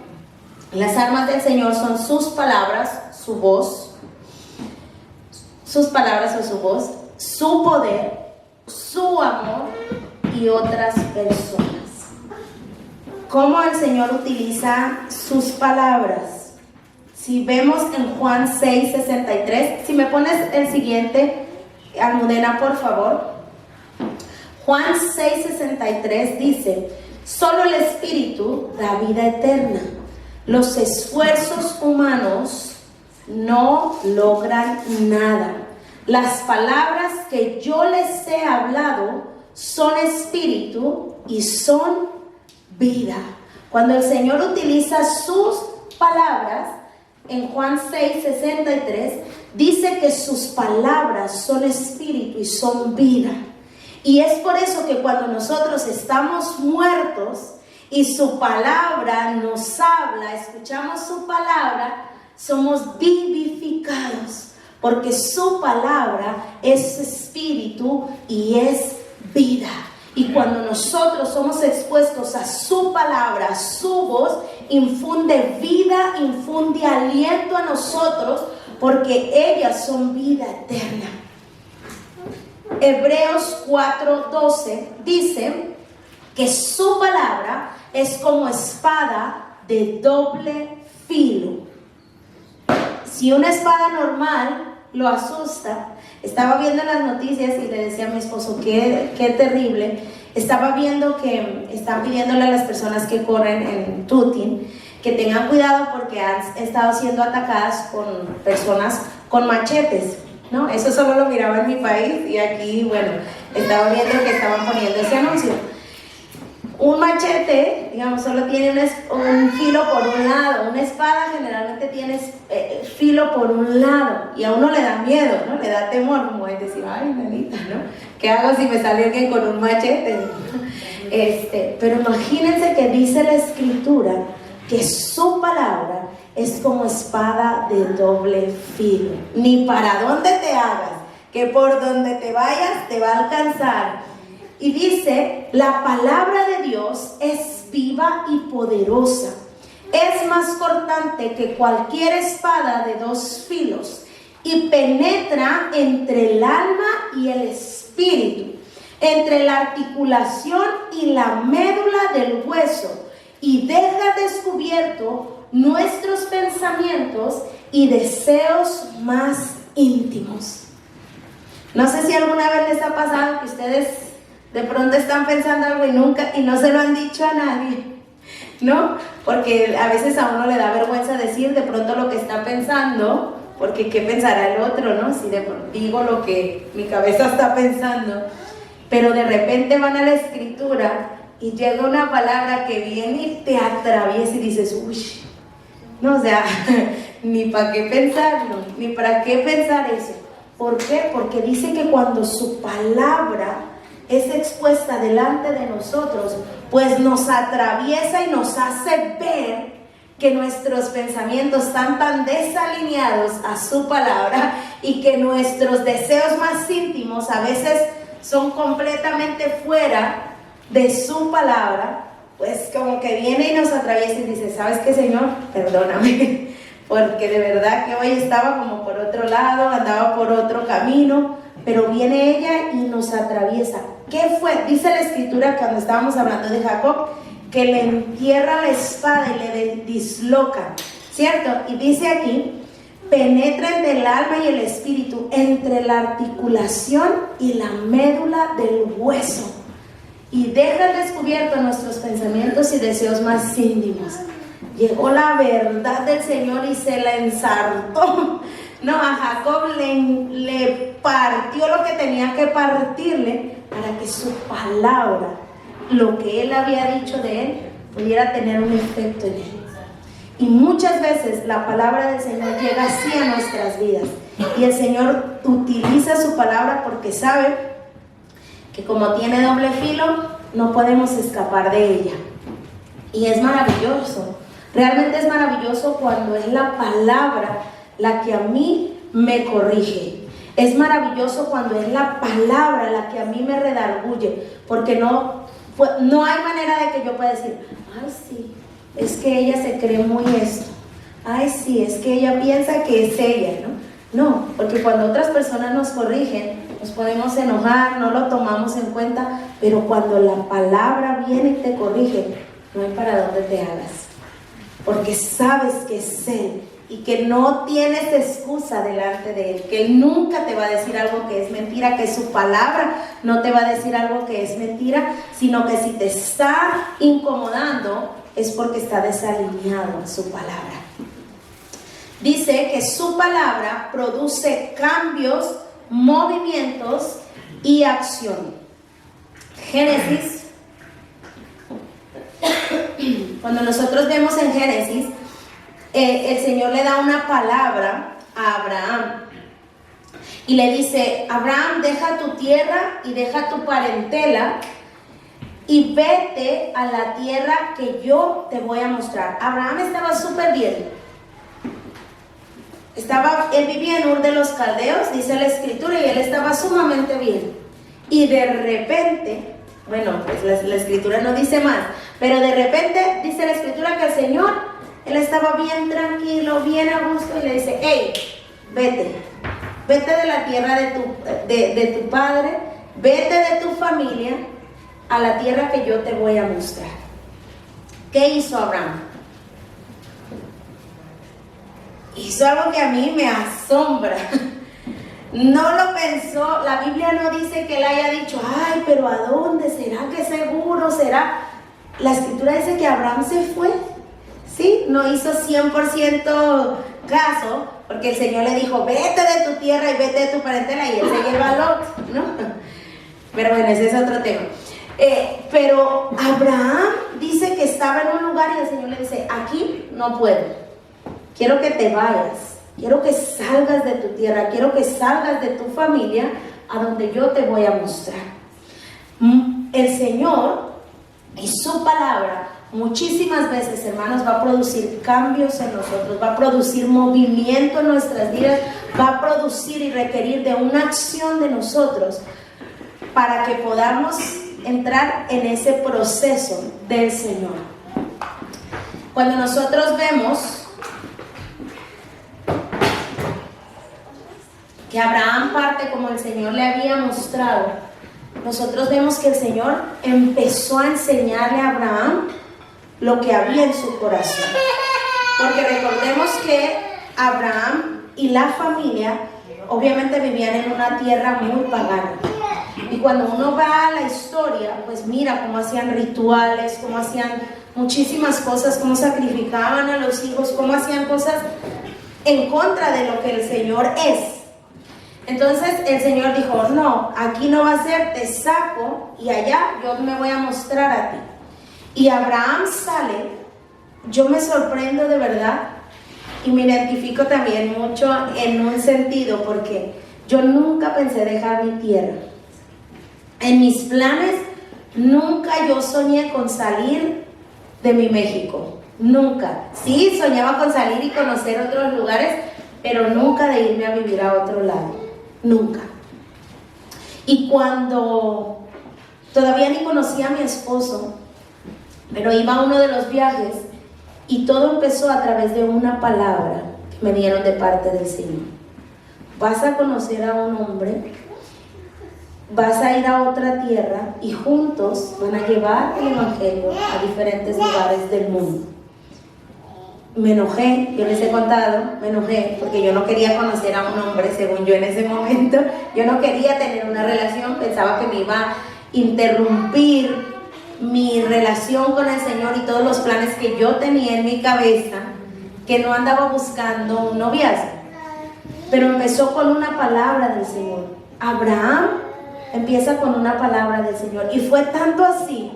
las armas del Señor son sus palabras, su voz, sus palabras o su voz, su poder, su amor y otras personas. ¿Cómo el Señor utiliza sus palabras? Si vemos en Juan 6:63, si me pones el siguiente, Almudena, por favor. Juan 6:63 dice: solo el Espíritu da vida eterna. Los esfuerzos humanos no logran nada. Las palabras que yo les he hablado son espíritu y son vida. Cuando el Señor utiliza sus palabras, en Juan 6:63, dice que sus palabras son espíritu y son vida. Y es por eso que cuando nosotros estamos muertos y su palabra nos habla, escuchamos su palabra, somos vivificados, porque su palabra es espíritu y es vida. Y cuando nosotros somos expuestos a su palabra, su voz, infunde vida, infunde aliento a nosotros, porque ellas son vida eterna. Hebreos 4:12 dice que su palabra es como espada de doble filo. Si una espada normal lo asusta, estaba viendo las noticias y le decía a mi esposo, qué terrible. Estaba viendo que están pidiéndole a las personas que corren en Tutin que tengan cuidado porque han estado siendo atacadas con personas con machetes, ¿no? Eso solo lo miraba en mi país y aquí, bueno, estaba viendo que estaban poniendo ese anuncio. Un machete, digamos, solo tiene un filo por un lado. Una espada generalmente tiene filo por un lado y a uno le da miedo, ¿no? Le da temor, como es decir, ay, nanita, ¿no? ¿Qué hago si me sale alguien con un machete? Pero imagínense que dice la Escritura que su palabra es como espada de doble filo. Ni para dónde te hagas, que por donde te vayas te va a alcanzar. Y dice, la palabra de Dios es viva y poderosa. Es más cortante que cualquier espada de 2 filos y penetra entre el alma y el espíritu, entre la articulación y la médula del hueso, y deja descubierto nuestros pensamientos y deseos más íntimos. No sé si alguna vez les ha pasado que ustedes de pronto están pensando algo y no se lo han dicho a nadie, ¿no? Porque a veces a uno le da vergüenza decir de pronto lo que está pensando, porque ¿qué pensará el otro, no? Si de pronto digo lo que mi cabeza está pensando. pero de repente van a la escritura y llega una palabra que viene y te atraviesa y dices, uy, no, o sea, ni para qué pensarlo, ni para qué pensar eso. ¿Por qué? Porque dice que cuando su palabra es expuesta delante de nosotros, pues nos atraviesa y nos hace ver que nuestros pensamientos están tan desalineados a su palabra y que nuestros deseos más íntimos a veces son completamente fuera de su palabra. Pues como que viene y nos atraviesa y dice, ¿sabes qué, Señor? Perdóname, porque de verdad que hoy estaba como por otro lado, andaba por otro camino, pero viene ella y nos atraviesa. ¿Qué fue? Dice la escritura, cuando estábamos hablando de Jacob, que le entierra la espada y le disloca, ¿cierto? Y dice aquí, penetra entre el alma y el espíritu, entre la articulación y la médula del hueso, y deja al descubierto nuestros pensamientos y deseos más íntimos. Llegó la verdad del Señor y se la ensartó. No, a Jacob le partió lo que tenía que partirle para que su palabra, lo que él había dicho de él, pudiera tener un efecto en él. Y muchas veces la palabra del Señor llega así a nuestras vidas. Y el Señor utiliza su palabra porque sabe que como tiene doble filo, no podemos escapar de ella. Y es maravilloso, realmente es maravilloso cuando es la palabra la que a mí me corrige. Es maravilloso cuando es la palabra la que a mí me redarguye, porque no hay manera de que yo pueda decir, ay sí, es que ella se cree muy esto, ay sí, es que ella piensa que es ella, ¿no? No, porque cuando otras personas nos corrigen, nos podemos enojar, no lo tomamos en cuenta, pero cuando la palabra viene y te corrige, no hay para dónde te hagas, porque sabes que es Él y que no tienes excusa delante de Él, que Él nunca te va a decir algo que es mentira, que su palabra no te va a decir algo que es mentira, sino que si te está incomodando es porque está desalineado a su palabra. Dice que su palabra produce cambios, movimientos y acción. Génesis, cuando nosotros vemos en Génesis, el Señor le da una palabra a Abraham y le dice, Abraham, deja tu tierra y deja tu parentela y vete a la tierra que yo te voy a mostrar. Abraham estaba súper bien. Él vivía en Ur de los Caldeos, dice la escritura, y él estaba sumamente bien. Y de repente, bueno, pues la escritura no dice más, pero de repente dice la escritura que el Señor, él estaba bien tranquilo, bien a gusto, y le dice, hey, vete de la tierra de tu padre, vete de tu familia a la tierra que yo te voy a mostrar. ¿Qué hizo Abraham? Hizo algo que a mí me asombra. No lo pensó, la Biblia no dice que él haya dicho, ay, pero ¿a dónde? ¿Será que seguro? ¿Será? La escritura dice que Abraham se fue, ¿sí? No hizo 100% caso, porque el Señor le dijo, vete de tu tierra y vete de tu parentela, y él se lleva a Lot, ¿no? Pero bueno, ese es otro tema. Pero Abraham dice que estaba en un lugar y el Señor le dice, aquí no puedo. Quiero que te vayas, quiero que salgas de tu tierra, quiero que salgas de tu familia a donde yo te voy a mostrar. El Señor y su palabra muchísimas veces, hermanos, va a producir cambios en nosotros, va a producir movimiento en nuestras vidas, va a producir y requerir de una acción de nosotros para que podamos entrar en ese proceso del Señor. Cuando nosotros vemos que Abraham parte como el Señor le había mostrado, nosotros vemos que el Señor empezó a enseñarle a Abraham lo que había en su corazón. Porque recordemos que Abraham y la familia obviamente vivían en una tierra muy pagana. Y cuando uno va a la historia, pues mira cómo hacían rituales, cómo hacían muchísimas cosas, cómo sacrificaban a los hijos, cómo hacían cosas en contra de lo que el Señor es. Entonces el Señor dijo, no, aquí no va a ser, te saco y allá yo me voy a mostrar a ti. Y Abraham sale, yo me sorprendo de verdad y me identifico también mucho en un sentido porque yo nunca pensé dejar mi tierra. En mis planes nunca yo soñé con salir de mi México, nunca. Sí, soñaba con salir y conocer otros lugares, pero nunca de irme a vivir a otro lado, nunca. Y cuando todavía ni conocía a mi esposo, pero iba a uno de los viajes y todo empezó a través de una palabra que me dieron de parte del Señor. Vas a conocer a un hombre, vas a ir a otra tierra y juntos van a llevar el evangelio a diferentes lugares del mundo. Me enojé, yo les he contado, me enojé porque yo no quería conocer a un hombre, según yo en ese momento. Yo no quería tener una relación, pensaba que me iba a interrumpir mi relación con el Señor y todos los planes que yo tenía en mi cabeza, que no andaba buscando un noviazgo. Pero empezó con una palabra del Señor. Abraham empieza con una palabra del Señor. Y fue tanto así,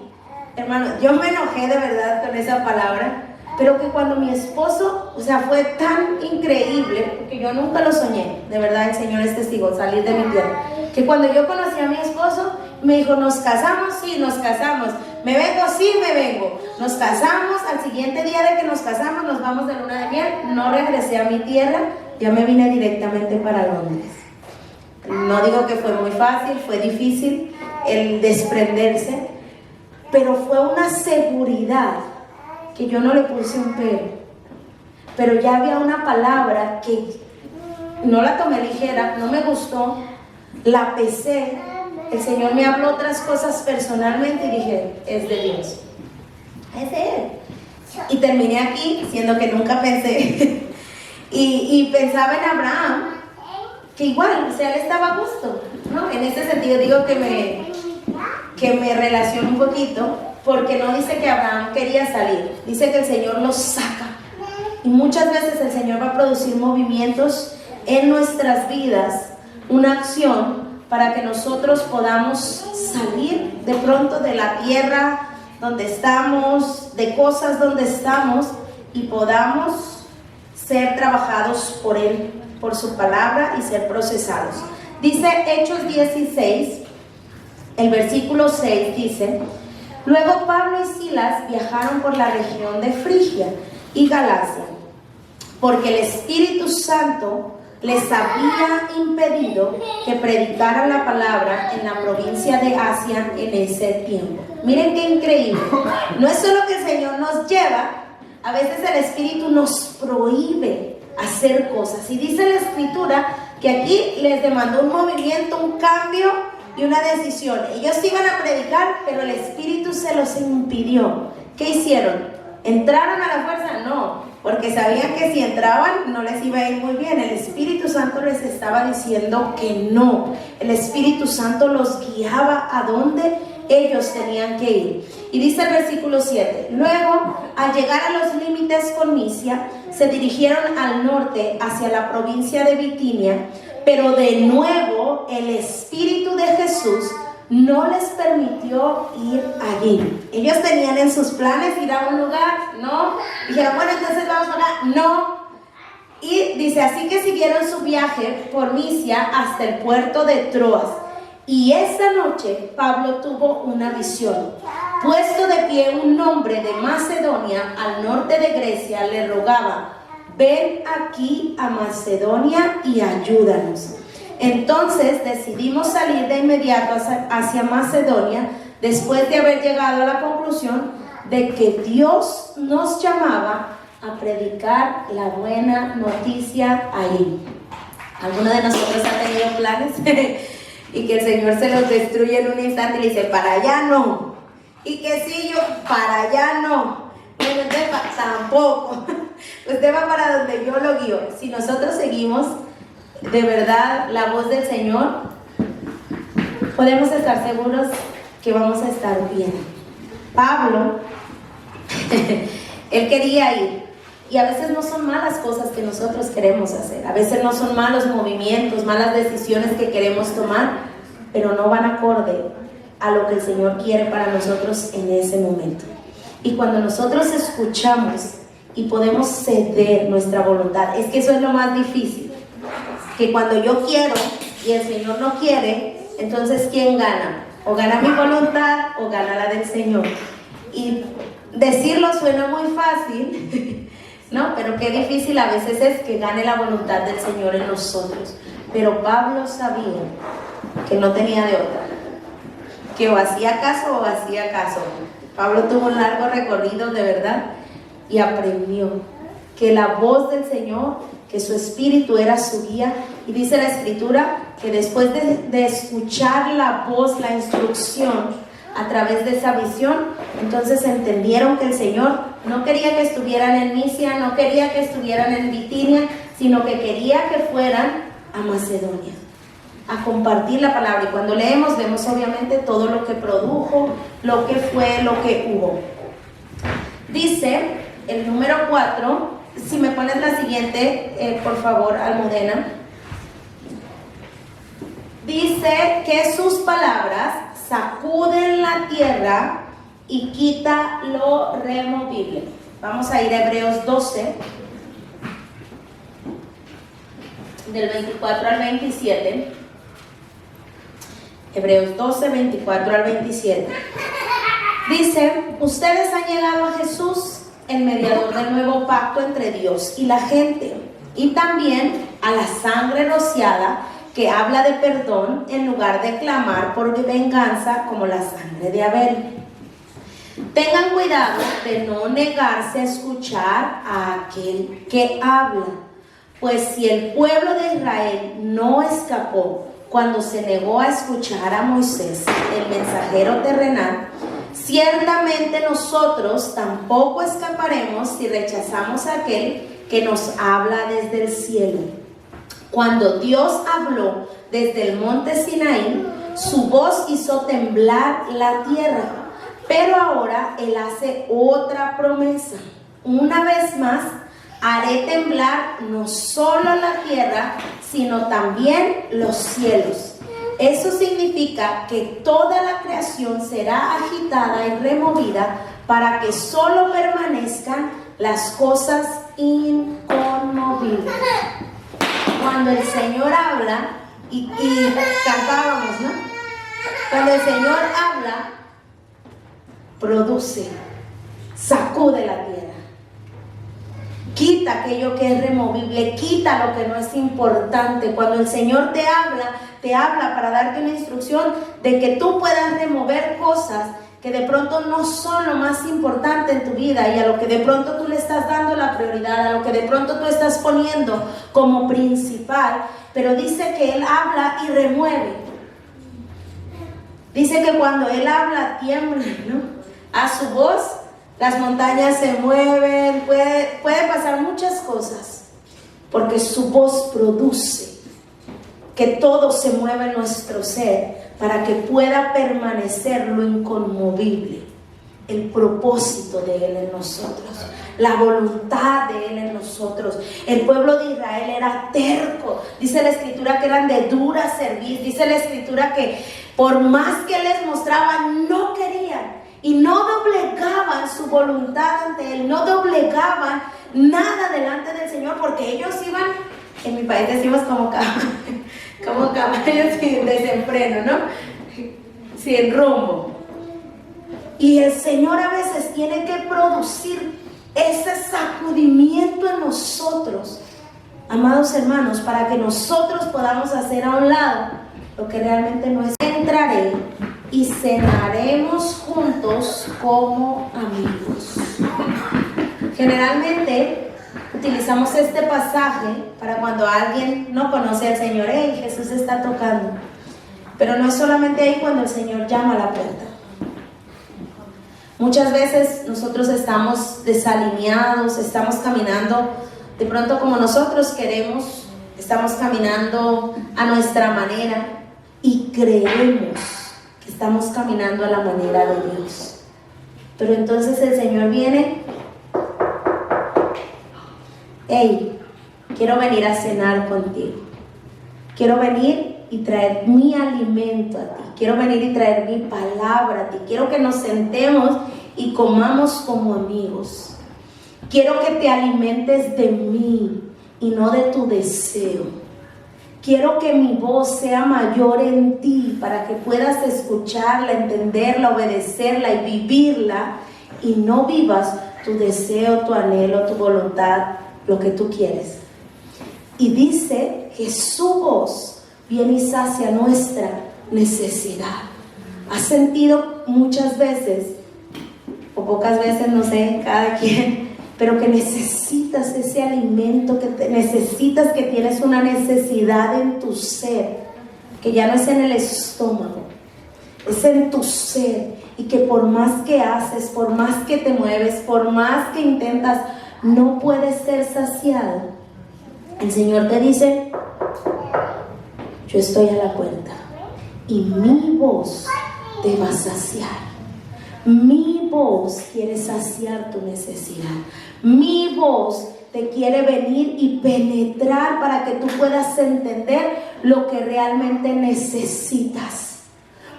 hermano, yo me enojé de verdad con esa palabra, pero que cuando mi esposo, o sea, fue tan increíble, porque yo nunca lo soñé, de verdad el Señor es testigo, salir de mi tierra, que cuando yo conocí a mi esposo, me dijo, ¿nos casamos? Sí, nos casamos. ¿Me vengo? Sí, me vengo. Nos casamos, al siguiente día de que nos casamos, nos vamos de luna de miel, no regresé a mi tierra, ya me vine directamente para Londres. No digo que fue muy fácil, fue difícil el desprenderse, pero fue una seguridad que yo no le puse un pero ya había una palabra que no la tomé ligera, no me gustó, la pesé. El Señor me habló otras cosas personalmente y dije, es de Dios, es de Él. Y terminé aquí, siendo que nunca pensé, y pensaba en Abraham, que igual, o sea, él estaba a gusto, ¿no? En ese sentido digo que me relaciono un poquito, porque no dice que Abraham quería salir, dice que el Señor lo saca. Y muchas veces el Señor va a producir movimientos en nuestras vidas, una acción para que nosotros podamos salir de pronto de la tierra donde estamos, de cosas donde estamos, y podamos ser trabajados por Él, por su palabra, y ser procesados. Dice Hechos 16, el versículo 6 dice: luego Pablo y Silas viajaron por la región de Frigia y Galacia, porque el Espíritu Santo les había impedido que predicaran la palabra en la provincia de Asia en ese tiempo. Miren qué increíble. No es solo que el Señor nos lleva, a veces el Espíritu nos prohíbe hacer cosas. Y dice la Escritura que aquí les demandó un movimiento, un cambio y una decisión. Ellos iban a predicar, pero el Espíritu se los impidió. ¿Qué hicieron? ¿Entraron a la fuerza? No, porque sabían que si entraban no les iba a ir muy bien. El Espíritu Santo les estaba diciendo que no. El Espíritu Santo los guiaba a donde ellos tenían que ir. Y dice el versículo 7: luego, al llegar a los límites con Misia, se dirigieron al norte hacia la provincia de Bitinia, pero de nuevo el Espíritu de Jesús no les permitió ir allí. Ellos tenían en sus planes ir a un lugar, no. Dijeron, bueno, entonces vamos para acá, no. Y dice, así que siguieron su viaje por Misia hasta el puerto de Troas. Y esa noche Pablo tuvo una visión. Puesto de pie un hombre de Macedonia, al norte de Grecia, le rogaba: ven aquí a Macedonia y ayúdanos. Entonces decidimos salir de inmediato hacia Macedonia, después de haber llegado a la conclusión de que Dios nos llamaba a predicar la buena noticia ahí. ¿Alguno de nosotros ha tenido planes y que el Señor se los destruye en un instante y le dice, para allá no? Y que sí, yo, para allá no. Bueno, usted tampoco. Usted va para donde yo lo guío. Si nosotros seguimos de verdad la voz del Señor, podemos estar seguros que vamos a estar bien. Pablo, él quería ir, Y a veces no son malas cosas que nosotros queremos hacer, a veces no son malos movimientos, malas decisiones que queremos tomar, pero no van acorde a lo que el Señor quiere para nosotros en ese momento. Y cuando nosotros escuchamos y podemos ceder nuestra voluntad, es que eso es lo más difícil, que cuando yo quiero y el Señor no quiere, entonces ¿quién gana? O gana mi voluntad o gana la del Señor. Y decirlo suena muy fácil, ¿no? Pero qué difícil a veces es que gane la voluntad del Señor en nosotros. Pero Pablo sabía que no tenía de otra, que o hacía caso o hacía caso. Pablo tuvo un largo recorrido de verdad y aprendió que la voz del Señor, que su espíritu era su guía. Y dice la Escritura que después de escuchar la voz, la instrucción a través de esa visión, entonces entendieron que el Señor no quería que estuvieran en Misia, no quería que estuvieran en Bitinia, sino que quería que fueran a Macedonia a compartir la palabra. Y cuando leemos, vemos obviamente todo lo que produjo, lo que fue, lo que hubo. Dice el número 4, si me pones la siguiente, por favor, Almudena. Dice que sus palabras sacuden la tierra y quita lo removible. Vamos a ir a Hebreos 12, del 24 al 27. Hebreos 12, 24 al 27. Dice: ustedes han llegado a Jesús, el mediador del nuevo pacto entre Dios y la gente, y también a la sangre rociada que habla de perdón en lugar de clamar por venganza como la sangre de Abel. Tengan cuidado de no negarse a escuchar a aquel que habla, pues si el pueblo de Israel no escapó cuando se negó a escuchar a Moisés, el mensajero terrenal, ciertamente nosotros tampoco escaparemos si rechazamos a aquel que nos habla desde el cielo. Cuando Dios habló desde el monte Sinaí, su voz hizo temblar la tierra, pero ahora Él hace otra promesa. Una vez más, haré temblar no solo la tierra, sino también los cielos. Eso significa que toda la creación será agitada y removida para que solo permanezcan las cosas inconmovibles. Cuando el Señor habla, y cantábamos, ¿no? Cuando el Señor habla, produce, sacude la tierra. Quita aquello que es removible, quita lo que no es importante. Cuando el Señor te habla para darte una instrucción de que tú puedas remover cosas que de pronto no son lo más importante en tu vida y a lo que de pronto tú le estás dando la prioridad, a lo que de pronto tú estás poniendo como principal. Pero dice que Él habla y remueve. Dice que cuando Él habla tiembla, ¿no? A su voz las montañas se mueven, puede pasar muchas cosas, porque su voz produce que todo se mueva en nuestro ser para que pueda permanecer lo inconmovible, el propósito de Él en nosotros, la voluntad de Él en nosotros. El pueblo de Israel era terco, dice la Escritura que eran de dura cerviz, dice la Escritura que por más que les mostraban, no querían. Y no doblegaban su voluntad ante Él, no doblegaban nada delante del Señor, porque ellos iban, en mi país decimos como caballos sin desenfreno, ¿no? Sin rumbo. Y el Señor a veces tiene que producir ese sacudimiento en nosotros, amados hermanos, para que nosotros podamos hacer a un lado lo que realmente no es. Entraré y cenaremos juntos como amigos. Generalmente utilizamos este pasaje para cuando alguien no conoce al Señor. ¡Hey, Jesús está tocando! Pero no es solamente ahí cuando el Señor llama a la puerta. Muchas veces nosotros estamos desalineados, estamos caminando de pronto como nosotros queremos, estamos caminando a nuestra manera y creemos que estamos caminando a la manera de Dios. Pero entonces el Señor viene hey, quiero venir a cenar contigo. Quiero venir y traer mi alimento a ti. Quiero venir y traer mi palabra a ti. Quiero que nos sentemos y comamos como amigos. Quiero que te alimentes de mí y no de tu deseo. Quiero que mi voz sea mayor en ti para que puedas escucharla, entenderla, obedecerla y vivirla, y no vivas tu deseo, tu anhelo, tu voluntad, lo que tú quieres. Y dice que su voz viene y sacia nuestra necesidad. ¿Has sentido muchas veces, o pocas veces, no sé, cada quien, pero que necesitas ese alimento, necesitas, que tienes una necesidad en tu ser, que ya no es en el estómago, es en tu ser, y que por más que haces, por más que te mueves, por más que intentas, no puedes ser saciado? El Señor te dice: yo estoy a la puerta y mi voz te va a saciar. Mi voz quiere saciar tu necesidad. Mi voz te quiere venir y penetrar para que tú puedas entender lo que realmente necesitas.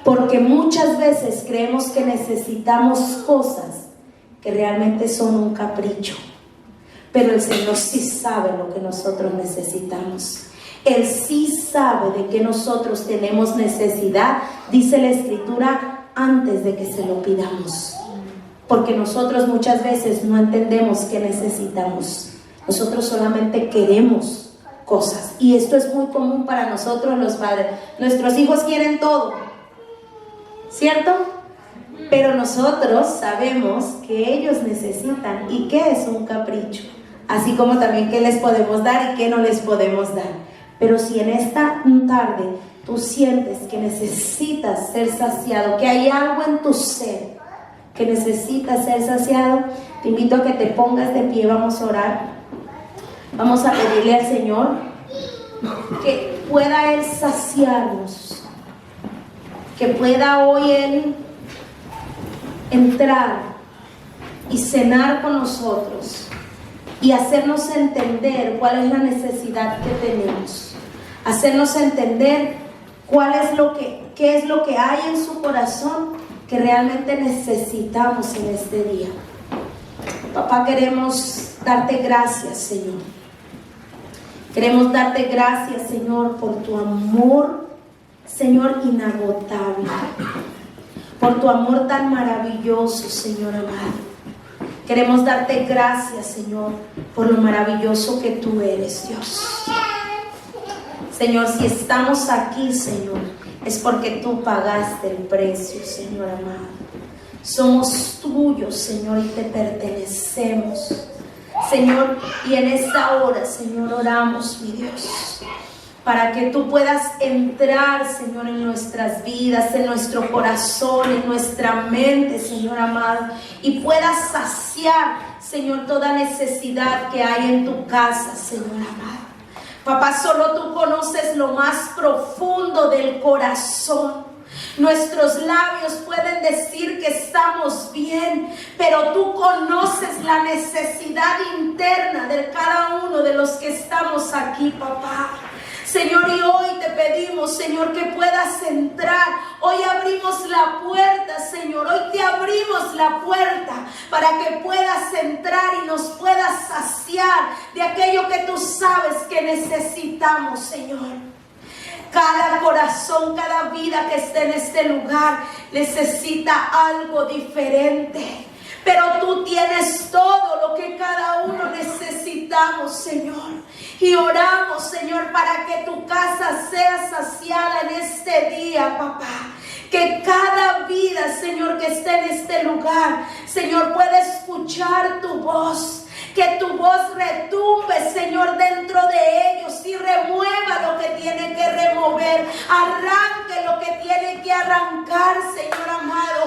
Porque muchas veces creemos que necesitamos cosas que realmente son un capricho. Pero el Señor sí sabe lo que nosotros necesitamos. Él sí sabe de que nosotros tenemos necesidad, dice la Escritura, antes de que se lo pidamos. Porque nosotros muchas veces no entendemos qué necesitamos. Nosotros solamente queremos cosas. Y esto es muy común para nosotros los padres. Nuestros hijos quieren todo, ¿cierto? Pero nosotros sabemos que ellos necesitan y qué es un capricho. Así como también qué les podemos dar y qué no les podemos dar. Pero si en esta tarde tú sientes que necesitas ser saciado, que hay algo en tu ser que necesitas ser saciado, te invito a que te pongas de pie. Vamos a orar. Vamos a pedirle al Señor que pueda Él saciarnos, que pueda hoy Él entrar y cenar con nosotros y hacernos entender cuál es la necesidad que tenemos, hacernos entender qué es lo que hay en su corazón que realmente necesitamos en este día. Papá, queremos darte gracias, Señor. Queremos darte gracias, Señor, por tu amor, Señor, inagotable, por tu amor tan maravilloso, Señor amado. Queremos darte gracias, Señor, por lo maravilloso que tú eres, Dios. Señor, si estamos aquí, Señor, es porque tú pagaste el precio, Señor amado. Somos tuyos, Señor, y te pertenecemos, Señor. Y en esta hora, Señor, oramos, mi Dios, para que tú puedas entrar, Señor, en nuestras vidas, en nuestro corazón, en nuestra mente, Señor amado, y puedas saciar, Señor, toda necesidad que hay en tu casa, Señor amado. Papá, solo tú conoces lo más profundo del corazón. Nuestros labios pueden decir que estamos bien, pero tú conoces la necesidad interna de cada uno de los que estamos aquí, papá. Señor, y hoy te pedimos, Señor, que puedas entrar. Hoy abrimos la puerta, Señor. Hoy te abrimos la puerta para que puedas entrar y nos puedas saciar de aquello que tú sabes que necesitamos, Señor. Cada corazón, cada vida que esté en este lugar necesita algo diferente. Pero tú tienes todo lo que cada uno necesitamos, Señor. Y oramos, Señor, para que tu casa sea saciada en este día, papá. Que cada vida, Señor, que esté en este lugar, Señor, pueda escuchar tu voz. Que tu voz retumbe, Señor, dentro de ellos y remueva lo que tiene que remover. Arranque lo que tiene que arrancar, Señor amado.